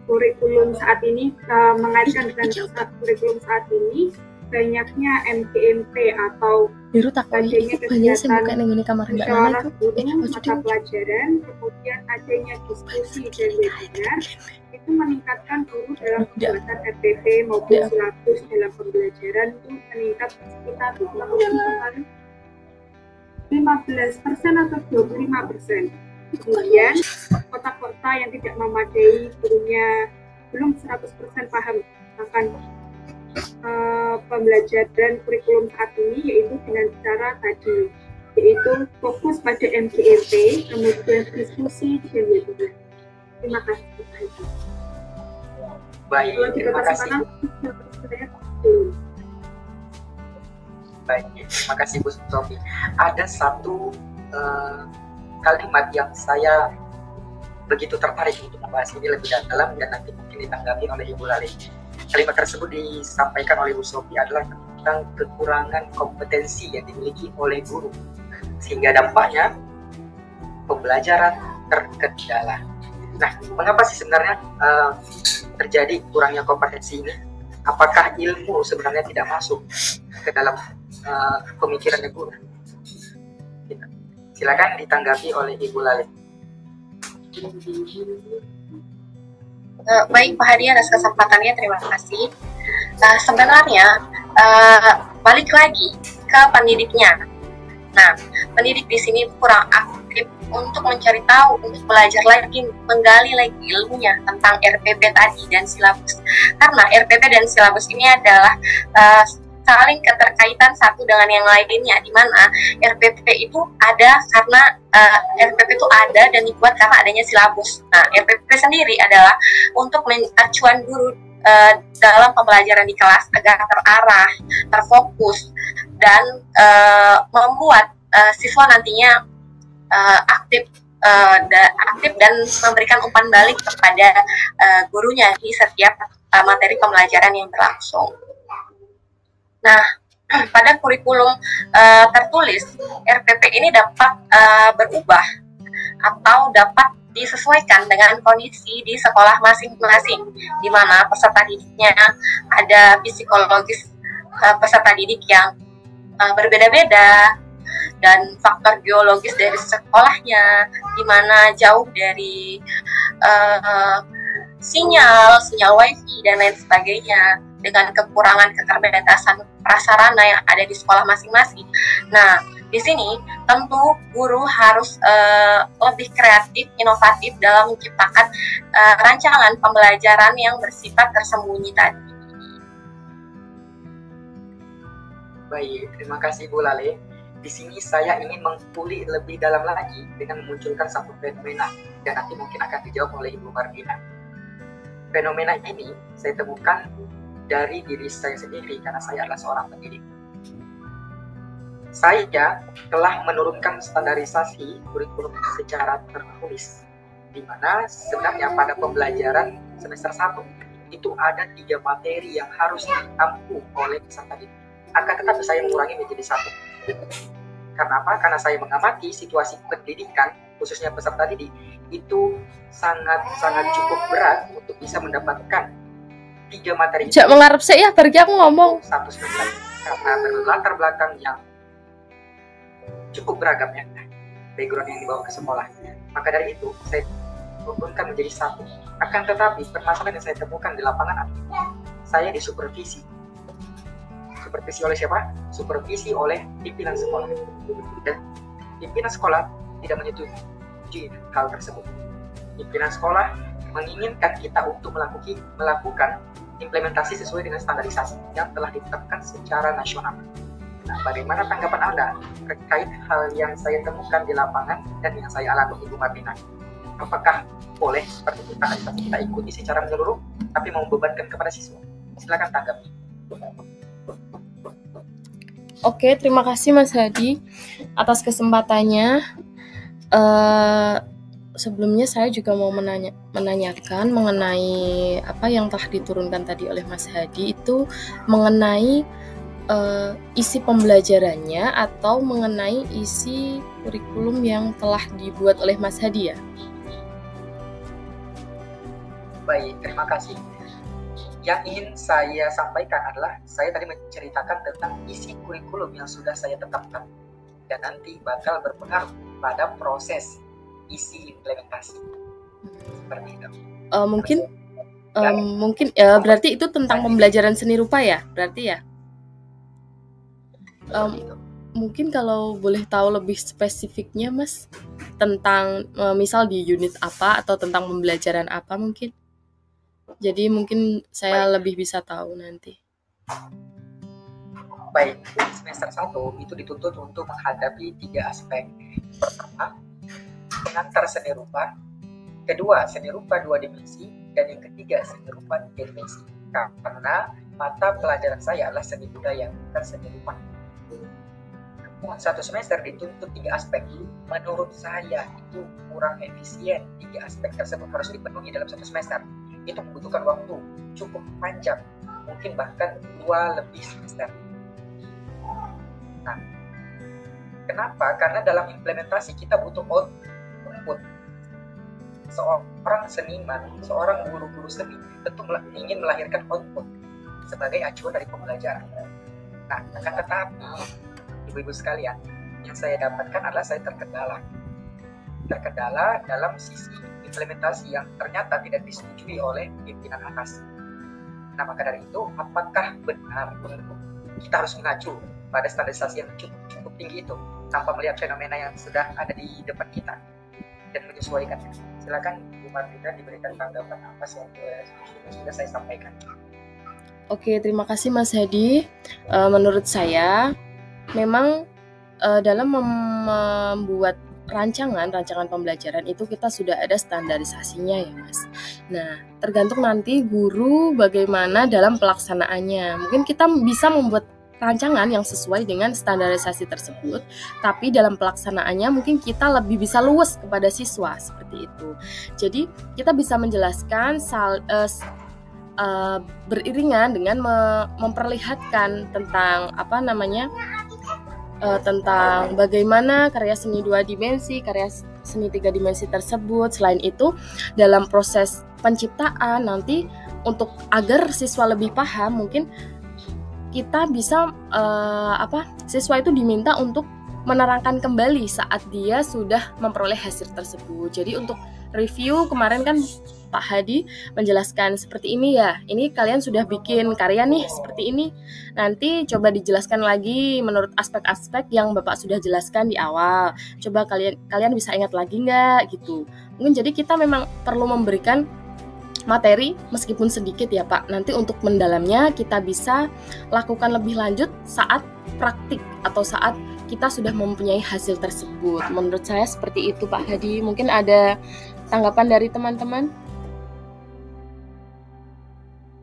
kurikulum saat ini mengaitkan dengan kurikulum saat ini banyaknya MGMP atau adanya kegiatan musyawarah guru mata pelajaran, kemudian adanya diskusi dan webinar, itu meningkatkan guru dalam pembuatan RPP maupun silabus dalam pembelajaran itu meningkat sekitar 15% atau 25%. Kemudian kota-kota yang tidak memadai gurunya belum 100% paham akan pembelajaran kurikulum saat ini, yaitu dengan cara tadi, yaitu fokus pada MGMP, kemudian diskusi dan webinar. Terima kasih. Baik, terima kasih. Baik, terima kasih Bu Sofi. Ada satu kalimat yang saya begitu tertarik untuk membahas ini lebih dalam dan nanti mungkin ditanggapi oleh Ibu Lali. Kalimat tersebut disampaikan oleh Bu Sofi adalah tentang kekurangan kompetensi yang dimiliki oleh guru, sehingga dampaknya pembelajaran terkendala. Nah, mengapa sih sebenarnya terjadi kurangnya kompetensi ini? Apakah ilmu sebenarnya tidak masuk ke dalam pemikirannya guru? Silakan ditanggapi oleh Ibu Lali. Baik Pak Hadi, atas kesempatannya, terima kasih. Sebenarnya balik lagi ke pendidiknya. Nah, pendidik di sini kurang aktif untuk mencari tahu, untuk belajar lagi, menggali lagi ilmunya tentang RPP tadi dan silabus. Karena RPP dan silabus ini adalah saling keterkaitan satu dengan yang lainnya, di mana RPP itu ada karena RPP itu ada dan dibuat karena adanya silabus. Nah, RPP sendiri adalah untuk acuan guru dalam pembelajaran di kelas agar terarah, terfokus, dan membuat siswa nantinya aktif dan memberikan umpan balik kepada gurunya di setiap materi pembelajaran yang berlangsung. Nah, pada kurikulum tertulis, RPP ini dapat berubah atau dapat disesuaikan dengan kondisi di sekolah masing-masing, di mana peserta didiknya ada psikologis peserta didik yang berbeda-beda, dan faktor geologis dari sekolahnya, di mana jauh dari sinyal wifi dan lain sebagainya, dengan kekurangan keterbatasan prasarana yang ada di sekolah masing-masing. Nah, di sini tentu guru harus lebih kreatif, inovatif dalam menciptakan rancangan pembelajaran yang bersifat tersembunyi tadi. Baik, terima kasih Bu Lale. Di sini saya ingin mengkulik lebih dalam lagi dengan memunculkan satu fenomena dan nanti mungkin akan dijawab oleh Ibu Martina. Fenomena ini saya temukan dari diri saya sendiri karena saya adalah seorang pendidik. Saya telah menurunkan standarisasi kurikulum secara tertulis, di mana sebenarnya pada pembelajaran semester 1 itu ada 3 materi yang harus ditampu oleh peserta didik. Akan tetapi saya mengurangi menjadi 1. Karena apa? Karena saya mengamati situasi pendidikan, khususnya peserta didik, itu sangat cukup berat untuk bisa mendapatkan 3 materi. Jak mengarep saya, pergi aku ngomong. Satu semester karena berlatar belakang yang cukup beragam ya, background yang dibawa ke sekolah. Maka dari itu saya turunkan menjadi 1. Akan tetapi permasalahan yang saya temukan di lapangan, saya disupervisi. Supervisi oleh siapa? Supervisi oleh pimpinan sekolah. Dan pimpinan sekolah tidak menyetujui hal tersebut. Pimpinan sekolah menginginkan kita untuk melakukan implementasi sesuai dengan standarisasi yang telah ditetapkan secara nasional. Nah, bagaimana tanggapan Anda terkait hal yang saya temukan di lapangan dan yang saya alami, Ibu Martina? Apakah boleh seperti kita ikuti secara menyeluruh, tapi membebankan kepada siswa? Silakan tanggapi. Oke, terima kasih Mas Hadi atas kesempatannya. Sebelumnya saya juga mau menanyakan mengenai apa yang telah diturunkan tadi oleh Mas Hadi, itu mengenai isi pembelajarannya atau mengenai isi kurikulum yang telah dibuat oleh Mas Hadi ya? Baik, terima kasih. Yang ingin saya sampaikan adalah saya tadi menceritakan tentang isi kurikulum yang sudah saya tetapkan dan nanti bakal berpengaruh pada proses isi implementasi. Seperti itu. Mungkin berarti itu tentang pembelajaran seni rupa ya, berarti ya? Mungkin kalau boleh tahu lebih spesifiknya Mas, tentang misal di unit apa atau tentang pembelajaran apa mungkin? Jadi mungkin saya lebih bisa tahu nanti. Baik, semester 1 itu dituntut untuk menghadapi 3 aspek. Pertama, pengantar seni rupa. Kedua, seni rupa 2 dimensi. Dan yang ketiga, seni rupa 3 dimensi. Karena mata pelajaran saya adalah seni budaya, bukan seni rupa. satu semester dituntut 3 aspek. Menurut saya itu kurang efisien. 3 aspek tersebut harus dipenuhi dalam 1 semester. Itu membutuhkan waktu cukup panjang, mungkin bahkan 2 lebih semester. Nah, kenapa? Karena dalam implementasi kita butuh output. Seorang seniman, seorang guru-guru seni tentu ingin melahirkan output sebagai acuan dari pembelajaran. Nah, akan tetapi ibu-ibu sekalian, yang saya dapatkan adalah saya terkendala dalam sisi implementasi yang ternyata tidak disetujui oleh pimpinan atas. Nah, maka dari itu, apakah benar kita harus mengacu pada standarisasi yang cukup tinggi itu tanpa melihat fenomena yang sudah ada di depan kita dan menyesuaikan? Silakan Bu Martina diberikan tanggapan apa yang sudah saya sampaikan. Oke, terima kasih Mas Hadi. Menurut saya, memang dalam membuat rancangan pembelajaran itu kita sudah ada standarisasinya ya Mas. Nah, tergantung nanti guru bagaimana dalam pelaksanaannya. Mungkin kita bisa membuat rancangan yang sesuai dengan standarisasi tersebut, tapi dalam pelaksanaannya mungkin kita lebih bisa luas kepada siswa seperti itu. Jadi kita bisa menjelaskan beriringan dengan memperlihatkan tentang tentang bagaimana karya seni 2 dimensi, karya seni 3 dimensi tersebut. Selain itu, dalam proses penciptaan nanti untuk agar siswa lebih paham, mungkin kita bisa siswa itu diminta untuk menerangkan kembali saat dia sudah memperoleh hasil tersebut. Jadi untuk review kemarin kan Pak Hadi menjelaskan seperti ini ya, ini kalian sudah bikin karya nih seperti ini, nanti coba dijelaskan lagi menurut aspek-aspek yang Bapak sudah jelaskan di awal, coba kalian bisa ingat lagi nggak gitu. Mungkin jadi kita memang perlu memberikan materi meskipun sedikit ya Pak, nanti untuk mendalamnya kita bisa lakukan lebih lanjut saat praktik atau saat kita sudah mempunyai hasil tersebut. Menurut saya seperti itu Pak Hadi. Mungkin ada tanggapan dari teman-teman?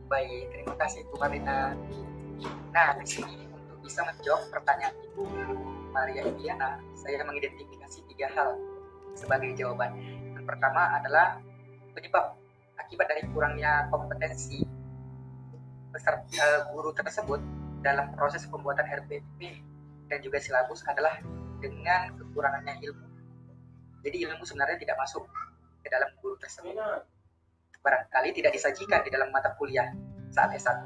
Baik, terima kasih Bu Marina. Nah, di sini untuk bisa menjawab pertanyaan Ibu Maria Emilyana, saya mengidentifikasi 3 hal sebagai jawaban. Yang pertama adalah penyebab akibat dari kurangnya kompetensi guru tersebut dalam proses pembuatan RPP dan juga silabus adalah dengan kekurangannya ilmu. Jadi ilmu sebenarnya tidak masuk ke dalam guru tersebut. Barangkali tidak disajikan di dalam mata kuliah saat S1.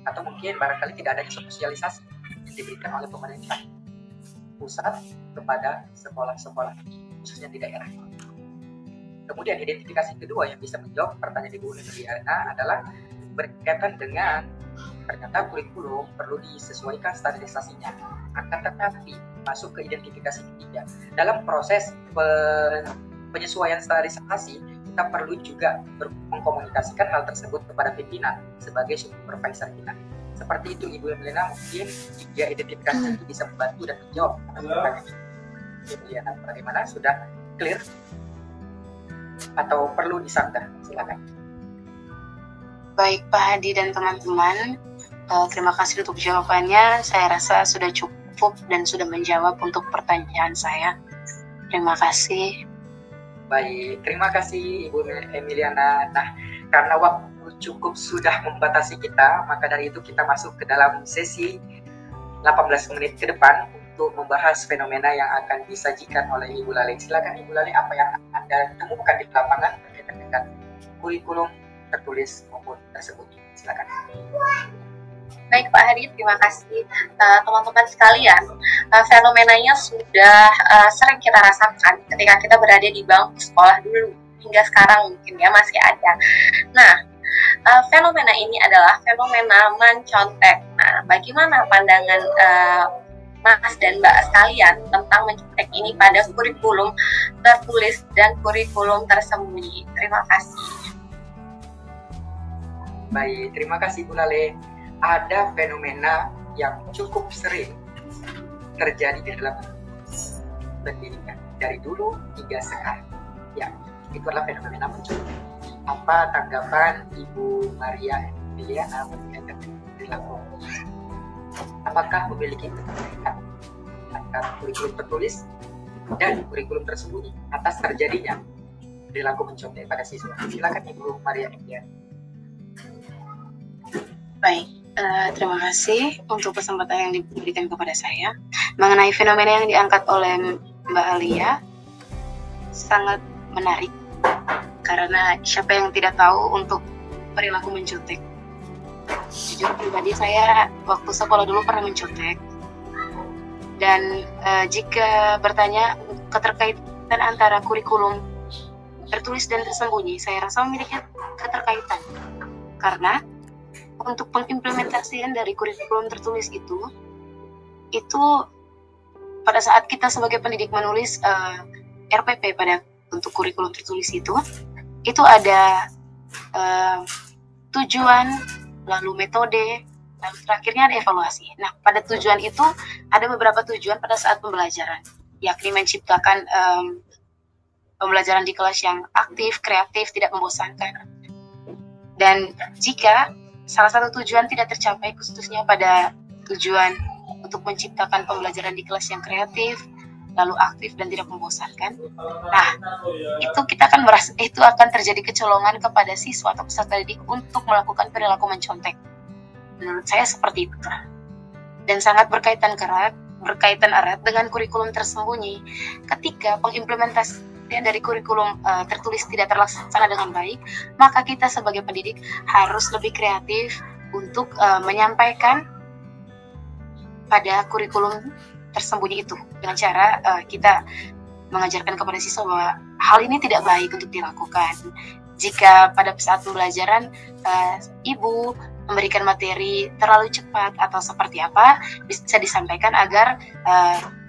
Atau mungkin barangkali tidak ada sosialisasi yang diberikan oleh pemerintah pusat kepada sekolah-sekolah, khususnya di daerah. Kemudian identifikasi kedua yang bisa menjawab pertanyaan Ibu Emilyana adalah berkaitan dengan ternyata kurikulum perlu disesuaikan standarisasinya. Akan tetapi masuk ke identifikasi ketiga. Dalam proses penyesuaian standarisasi, kita perlu juga mengkomunikasikan hal tersebut kepada pimpinan sebagai supervisor kita. Seperti itu Ibu Emilyana, mungkin 3 identifikasi itu bisa membantu dan menjawab pertanyaan Ibu Emilyana. Bagaimana? Sudah clear? Atau perlu disanggah? Silakan. Baik Pak Hadi dan teman-teman, terima kasih untuk jawabannya. Saya rasa sudah cukup dan sudah menjawab untuk pertanyaan saya. Terima kasih. Baik, terima kasih Ibu Emilyana. Nah, karena waktu cukup sudah membatasi kita, maka dari itu kita masuk ke dalam sesi 18 menit ke depan untuk membahas fenomena yang akan disajikan oleh Ibu Lale. Silakan Ibu Lale, apa yang Anda temukan di lapangan berkaitan dengan kurikulum tertulis maupun tersebut. Silakan. Baik Pak Hadi, terima kasih. Teman-teman sekalian, fenomenanya sudah sering kita rasakan ketika kita berada di bangku sekolah dulu, hingga sekarang mungkin ya masih ada. Nah, fenomena ini adalah fenomena mencontek. Nah, bagaimana pandangan Mas dan Mbak sekalian tentang mencontek ini pada kurikulum tertulis dan kurikulum tersembunyi? Terima kasih. Baik, terima kasih Bu Lale. Ada fenomena yang cukup sering terjadi di dalam pendidikan dari dulu hingga sekarang. Ya, itu adalah fenomena mencontek. Apa tanggapan Ibu Maria Emilyana berkaitan dengan perilaku? Apakah memiliki keterkaitan antara kurikulum tertulis dan kurikulum tersembunyi atas terjadinya perilaku mencontek pada siswa. Silakan Ibu Maria India. Baik, terima kasih untuk kesempatan yang diberikan kepada saya. Mengenai fenomena yang diangkat oleh Mbak Alia, sangat menarik. Karena siapa yang tidak tahu untuk perilaku mencontek. Jujur pribadi saya waktu sekolah dulu pernah mencontek. Dan jika bertanya keterkaitan antara kurikulum tertulis dan tersembunyi, saya rasa memiliki keterkaitan. Karena untuk pengimplementasian dari kurikulum tertulis itu pada saat kita sebagai pendidik menulis RPP pada untuk kurikulum tertulis itu ada tujuan, lalu metode, lalu terakhirnya ada evaluasi. Nah, pada tujuan itu ada beberapa tujuan pada saat pembelajaran, yakni menciptakan pembelajaran di kelas yang aktif, kreatif, tidak membosankan. Dan jika salah satu tujuan tidak tercapai, khususnya pada tujuan untuk menciptakan pembelajaran di kelas yang kreatif, lalu aktif dan tidak membosankan. Nah, itu kita akan merasa itu akan terjadi kecolongan kepada siswa atau peserta didik untuk melakukan perilaku mencontek. Menurut saya seperti itu. Dan sangat berkaitan erat dengan kurikulum tersembunyi. Ketika pengimplementasian dari kurikulum tertulis tidak terlaksana dengan baik, maka kita sebagai pendidik harus lebih kreatif untuk menyampaikan pada kurikulum tersembunyi itu dengan cara kita mengajarkan kepada siswa bahwa hal ini tidak baik untuk dilakukan. Jika pada saat pembelajaran ibu memberikan materi terlalu cepat atau seperti apa, bisa disampaikan agar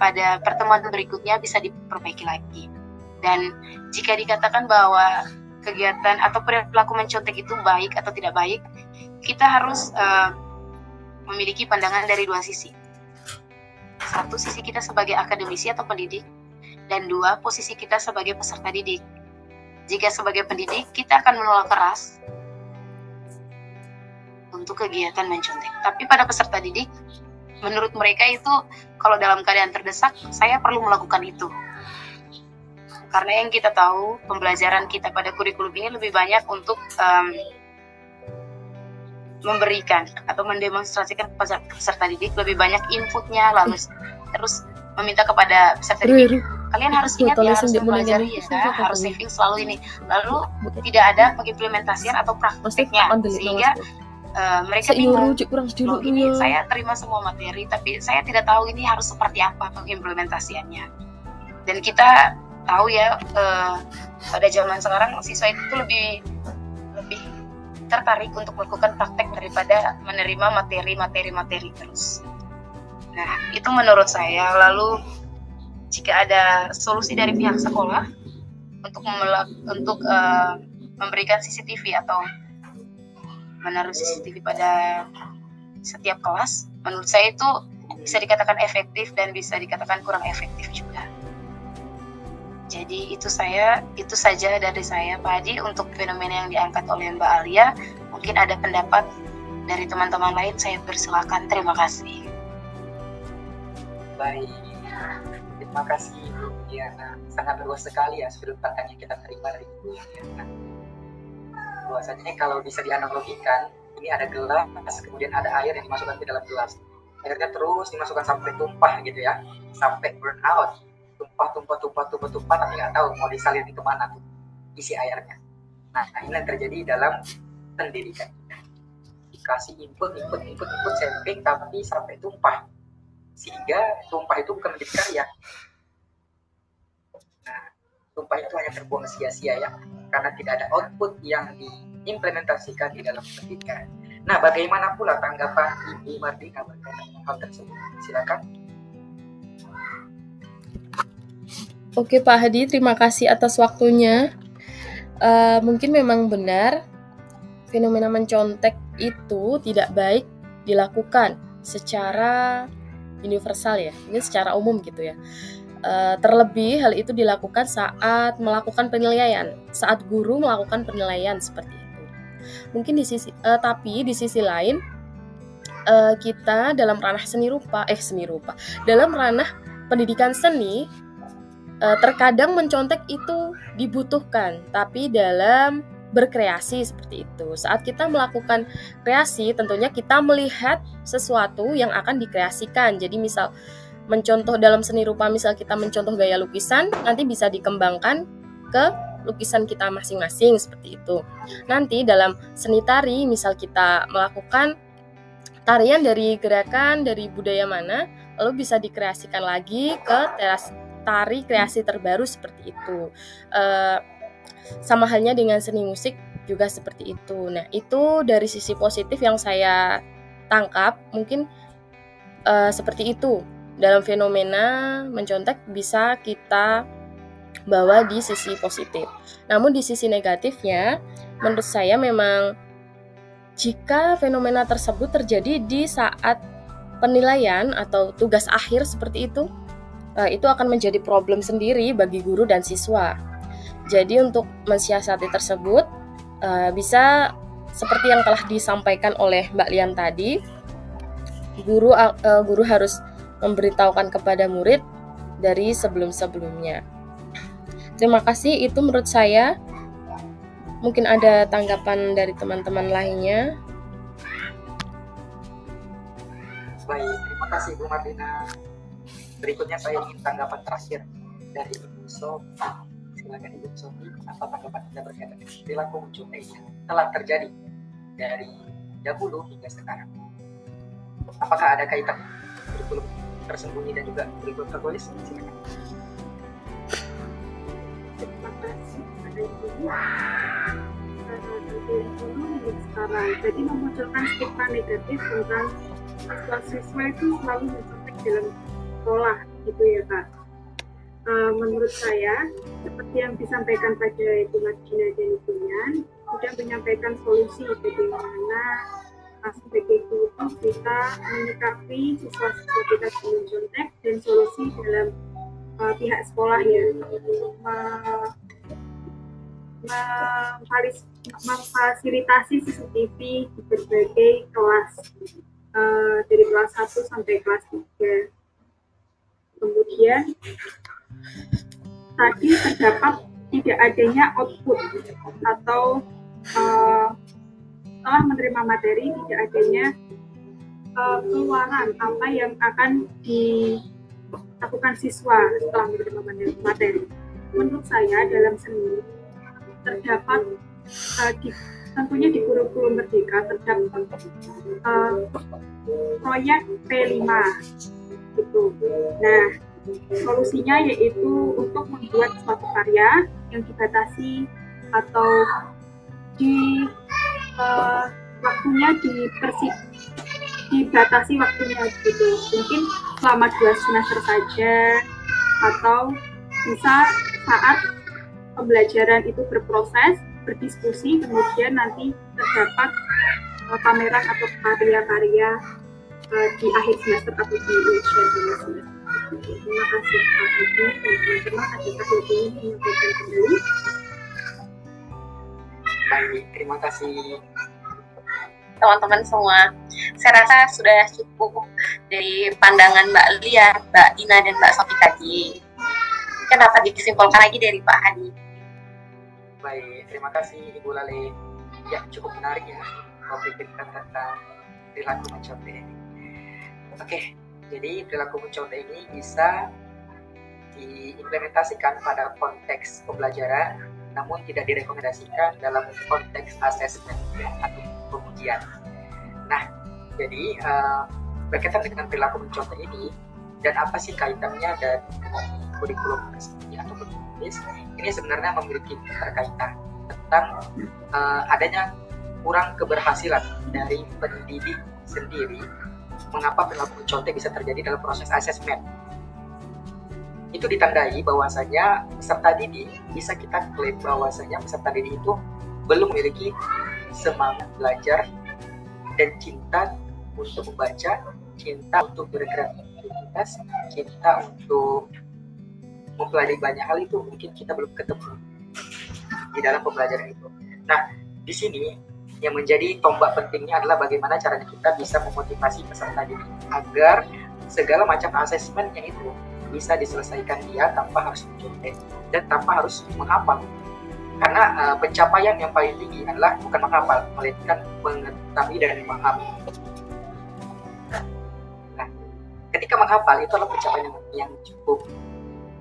pada pertemuan berikutnya bisa diperbaiki lagi. Dan jika dikatakan bahwa kegiatan atau perilaku mencontek itu baik atau tidak baik, kita harus memiliki pandangan dari dua sisi. Satu, sisi kita sebagai akademisi atau pendidik, dan dua, posisi kita sebagai peserta didik. Jika sebagai pendidik, kita akan menolak keras untuk kegiatan mencontek. Tapi pada peserta didik, menurut mereka itu kalau dalam keadaan terdesak, saya perlu melakukan itu. Karena yang kita tahu, pembelajaran kita pada kurikulum ini lebih banyak untuk memberikan atau mendemonstrasikan kepada peserta didik, lebih banyak inputnya, lalu terus meminta kepada peserta didik, kalian harus ingat ya, harus mempelajari ya, harus saving selalu ini, lalu tidak ada pengimplementasian atau prakteknya, sehingga mereka bingung, loh ini saya terima semua materi tapi saya tidak tahu ini harus seperti apa pengimplementasiannya. Dan kita tahu ya, pada zaman sekarang siswa itu lebih tertarik untuk melakukan praktek daripada menerima materi terus. Nah, itu menurut saya. Lalu jika ada solusi dari pihak sekolah untuk memberikan CCTV atau menaruh CCTV pada setiap kelas, menurut saya itu bisa dikatakan efektif dan bisa dikatakan kurang efektif juga. Jadi itu saja dari saya, Pak Adi, untuk fenomena yang diangkat oleh Mbak Alia. Mungkin ada pendapat dari teman-teman lain, saya persilakan. Terima kasih. Baik, terima kasih Ibu Diana. Sangat luas sekali ya sudut pandang yang kita terima dari Ibu Diana. Bahwasanya kalau bisa dianalogikan, ini ada gelas, kemudian ada air yang dimasukkan ke dalam gelas. Airnya terus dimasukkan sampai tumpah gitu ya, sampai burn out. Tumpah, tapi nggak tahu mau disalin di kemana tuh isi airnya. Nah, ini yang terjadi dalam pendidikan. Dikasih input sampling tapi sampai tumpah, sehingga tumpah itu bukan menjadi karya. Nah, tumpah itu hanya terbuang sia-sia ya, karena tidak ada output yang diimplementasikan di dalam pendidikan. Nah, bagaimana pula tanggapan Ibu Mardika berkaitan dengan hal tersebut? Silakan. Oke Pak Hadi, terima kasih atas waktunya. Mungkin memang benar fenomena mencontek itu tidak baik dilakukan secara universal ya, ini secara umum gitu ya. Terlebih hal itu dilakukan saat melakukan penilaian, saat guru melakukan penilaian seperti itu. Mungkin tapi di sisi lain kita dalam ranah seni rupa, dalam ranah pendidikan seni terkadang mencontek itu dibutuhkan, tapi dalam berkreasi seperti itu. Saat kita melakukan kreasi, tentunya kita melihat sesuatu yang akan dikreasikan. Jadi misal mencontoh dalam seni rupa, misal kita mencontoh gaya lukisan, nanti bisa dikembangkan ke lukisan kita masing-masing seperti itu. Nanti dalam seni tari, misal kita melakukan tarian dari gerakan dari budaya mana, lalu bisa dikreasikan lagi ke tari kreasi terbaru seperti itu. Sama halnya dengan seni musik juga seperti itu. Nah, itu dari sisi positif yang saya tangkap, mungkin seperti itu. Dalam fenomena mencontek bisa kita bawa di sisi positif. Namun di sisi negatifnya, menurut saya memang jika fenomena tersebut terjadi di saat penilaian atau tugas akhir seperti itu akan menjadi problem sendiri bagi guru dan siswa. Jadi untuk mensiasati tersebut bisa seperti yang telah disampaikan oleh Mbak Lian tadi, guru harus memberitahukan kepada murid dari sebelum-sebelumnya. Terima kasih, itu menurut saya. Mungkin ada tanggapan dari teman-teman lainnya. Baik, terima kasih Bu Marlina. Berikutnya saya ingin tanggapan terakhir dari Ibu Sofi. Silakan Ibu Sofi, apa tanggapan Anda berkaitan dengan perilaku mencontek yang telah terjadi dari dahulu hingga sekarang? Apakah ada kaitan kurikulum tersembunyi dan juga kurikulum tertulis? Silakan. Terima kasih pada Ibu. Sekarang jadi memunculkan stigma negatif tentang siswa-siswa itu selalu mencontek dalam sekolah gitu ya Kak. Menurut saya seperti yang disampaikan pada Ibu Marlina dan Ibu Lian sudah menyampaikan solusi bagaimana sebagai guru kita menyikapi siswa-siswa kita yang mencontek dan solusi dalam pihak sekolah ya untuk memfasilitasi CCTV di berbagai kelas dari kelas 1 sampai kelas 3. Kemudian tadi terdapat tidak adanya output atau setelah menerima materi tidak adanya keluaran apa yang akan dilakukan siswa setelah menerima materi. Menurut saya dalam seni terdapat tentunya di kurikulum Merdeka terdapat proyek P5 gitu. Nah, solusinya yaitu untuk membuat suatu karya yang dibatasi atau waktunya dibatasi waktunya gitu. Mungkin selama 2 semester saja atau bisa saat pembelajaran itu berproses, berdiskusi, kemudian nanti terdapat pameran atau karya-karya di akhir semester atau di ujian semester. Terima kasih Pak Ibu dan teman-teman. Adakah Ibu menyampaikan kembali? Baik, terima kasih teman-teman semua. Saya rasa sudah cukup dari pandangan Mbak Lia, Mbak Dina, dan Mbak Sofi tadi. Kenapa disimpulkan lagi dari Pak Hadi? Baik, terima kasih Ibu Lale. Ya, cukup menarik ya topik kita tentang perilaku mencontek ini. Oke, jadi perilaku mencontek ini bisa diimplementasikan pada konteks pembelajaran, namun tidak direkomendasikan dalam konteks asesmen atau pengujian. Nah, jadi berkaitan dengan perilaku mencontek ini dan apa sih kaitannya dan kurikulum tersebut atau tertulis, ini sebenarnya memiliki keterkaitan tentang adanya kurang keberhasilan dari pendidik sendiri. Mengapa perilaku mencontek bisa terjadi dalam proses asesmen? Itu ditandai bahwasanya peserta didik bisa kita klaim bahwasanya peserta didik itu belum memiliki semangat belajar dan cinta untuk membaca, cinta untuk berkreativitas, cinta untuk mempelajari banyak hal. Itu mungkin kita belum ketemu di dalam pembelajaran itu. Nah, di sini yang menjadi tombak pentingnya adalah bagaimana caranya kita bisa memotivasi peserta didik agar segala macam asesmennya itu bisa diselesaikan dia tanpa harus mencontek dan tanpa harus menghafal. Karena pencapaian yang paling tinggi adalah bukan menghafal, melainkan mengetahui dan memahami. Nah, ketika menghafal itu adalah pencapaian yang cukup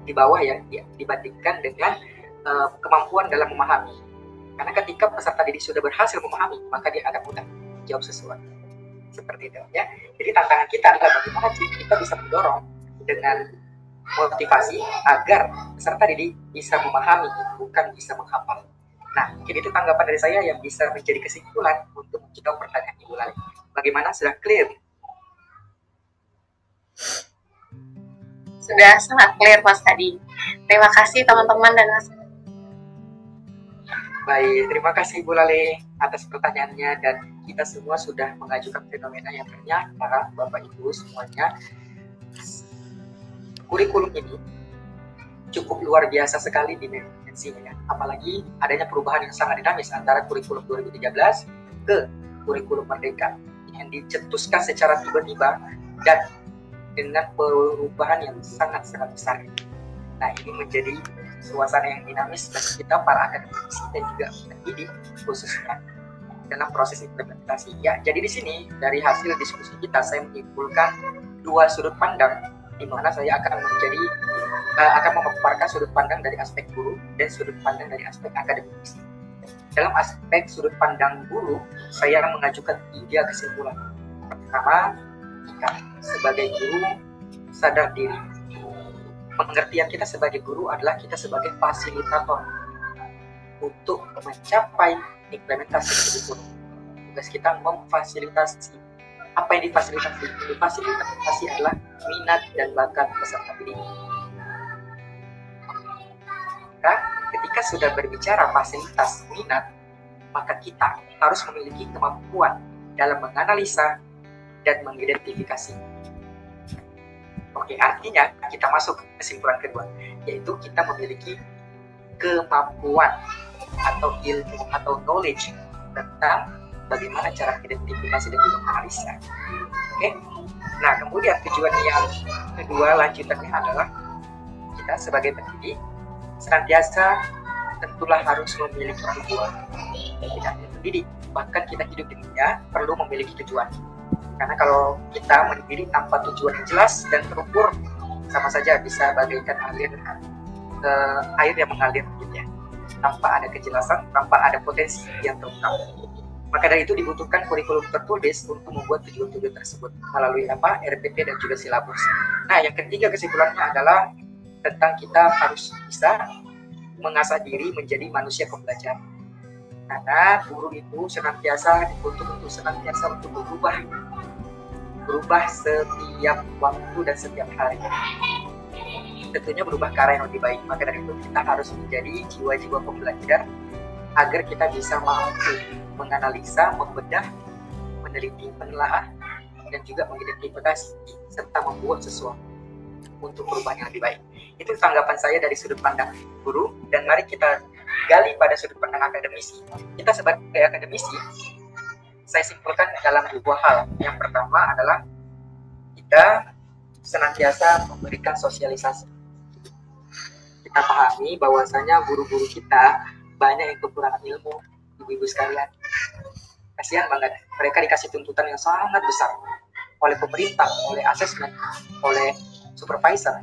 di bawah ya dibandingkan dengan kemampuan dalam memahami. Karena ketika peserta didik sudah berhasil memahami, maka dia akan mudah jawab sesuatu. Seperti itu ya. Jadi tantangan kita adalah bagaimana kita bisa mendorong dengan motivasi agar peserta didik bisa memahami, bukan bisa menghafal. Nah, mungkin itu tanggapan dari saya yang bisa menjadi kesimpulan untuk menjawab pertanyaan Ibu Lali. Bagaimana, sudah clear? Sudah sangat clear Mas Hadi. Terima kasih teman-teman dan Mas. Baik, terima kasih Ibu Lale atas pertanyaannya, dan kita semua sudah mengajukan fenomena yang ternyata Bapak Ibu semuanya kurikulum ini cukup luar biasa sekali dimensinya, apalagi adanya perubahan yang sangat dinamis antara kurikulum 2013 ke kurikulum Merdeka yang dicetuskan secara tiba-tiba dan dengan perubahan yang sangat-sangat besar. Nah, ini menjadi suasana yang dinamis bagi kita para akademisi dan juga pendidik khususnya dalam proses implementasi. Ya, jadi di sini dari hasil diskusi kita saya menyimpulkan dua sudut pandang di mana saya akan memaparkan sudut pandang dari aspek guru dan sudut pandang dari aspek akademisi. Dalam aspek sudut pandang guru, saya mengajukan 3 kesimpulan. Pertama, kita sebagai guru sadar diri. Pengertian kita sebagai guru adalah kita sebagai fasilitator untuk mencapai implementasi kurikulum. Tugas kita memfasilitasi. Apa yang difasilitasi? Difasilitasi adalah minat dan bakat peserta didik. Maka ketika sudah berbicara fasilitas minat, maka kita harus memiliki kemampuan dalam menganalisa dan mengidentifikasi. Oke, artinya kita masuk ke kesimpulan kedua, yaitu kita memiliki kemampuan atau ilmu atau knowledge tentang bagaimana cara identifikasi dan juga menganalisa. Oke, nah kemudian tujuan yang kedua lanjutannya adalah kita sebagai pendidik senantiasa tentulah harus memiliki tujuan. Tidak hanya pendidik, bahkan kita hidup di dunia perlu memiliki tujuan. Karena kalau kita mendidik tanpa tujuan yang jelas dan terukur, sama saja bisa bagaikan air yang mengalir gitu ya, tanpa ada kejelasan, tanpa ada potensi yang terungkap. Maka dari itu dibutuhkan kurikulum tertulis untuk membuat tujuan-tujuan tersebut melalui RPP dan juga silabus. Nah, yang ketiga kesimpulannya adalah tentang kita harus bisa mengasah diri menjadi manusia pembelajar. Karena guru itu senantiasa dibutuhkan untuk berubah setiap waktu dan setiap hari. Tentunya berubah ke arah yang lebih baik. Maka dari itu kita harus menjadi jiwa-jiwa pembelajar agar kita bisa mampu menganalisa, membedah, meneliti, menelaah, dan juga mengidentifikasi serta membuat sesuatu untuk perubahan yang lebih baik. Itu tanggapan saya dari sudut pandang guru, dan mari kita gali pada sudut pandang akademisi. Kita sebagai akademisi, saya simpulkan dalam 2 hal. Yang pertama adalah kita senantiasa memberikan sosialisasi. Kita pahami bahwasanya guru-guru kita banyak yang kekurangan ilmu, ibu-ibu sekalian. Kasihan banget, mereka dikasih tuntutan yang sangat besar oleh pemerintah, oleh asesmen, oleh supervisor,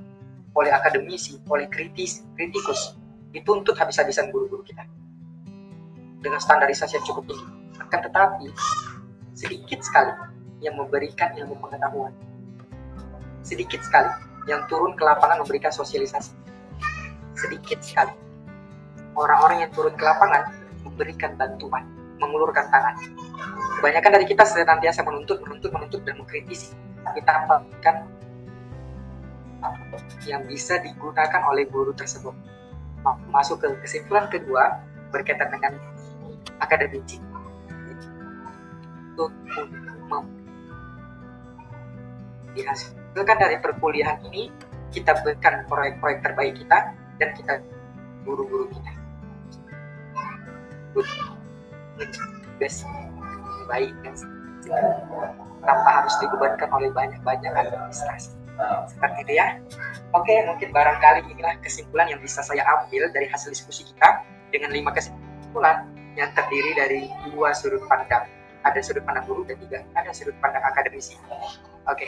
oleh akademisi, oleh kritikus. Dituntut habis-habisan guru-guru kita dengan standarisasi yang cukup tinggi. Akan tetapi sedikit sekali yang memberikan ilmu pengetahuan, sedikit sekali yang turun ke lapangan memberikan sosialisasi, sedikit sekali orang-orang yang turun ke lapangan memberikan bantuan, mengulurkan tangan. Kebanyakan dari kita senantiasa menuntut dan mengkritisi, tapi tanpa yang bisa digunakan oleh guru tersebut. Masuk ke kesimpulan kedua berkaitan dengan akademisi. Untuk dihasilkan dari perkuliahan ini, kita berikan proyek-proyek terbaik kita dan kita guru-guru kita baik dan tanpa harus dibebankan oleh banyak administrasi. Seperti itu ya. Oke, mungkin barangkali inilah kesimpulan yang bisa saya ambil dari hasil diskusi kita dengan 5 kesimpulan yang terdiri dari 2 sudut pandang. Ada sudut pandang guru dan 3 ada sudut pandang akademisi. Oke.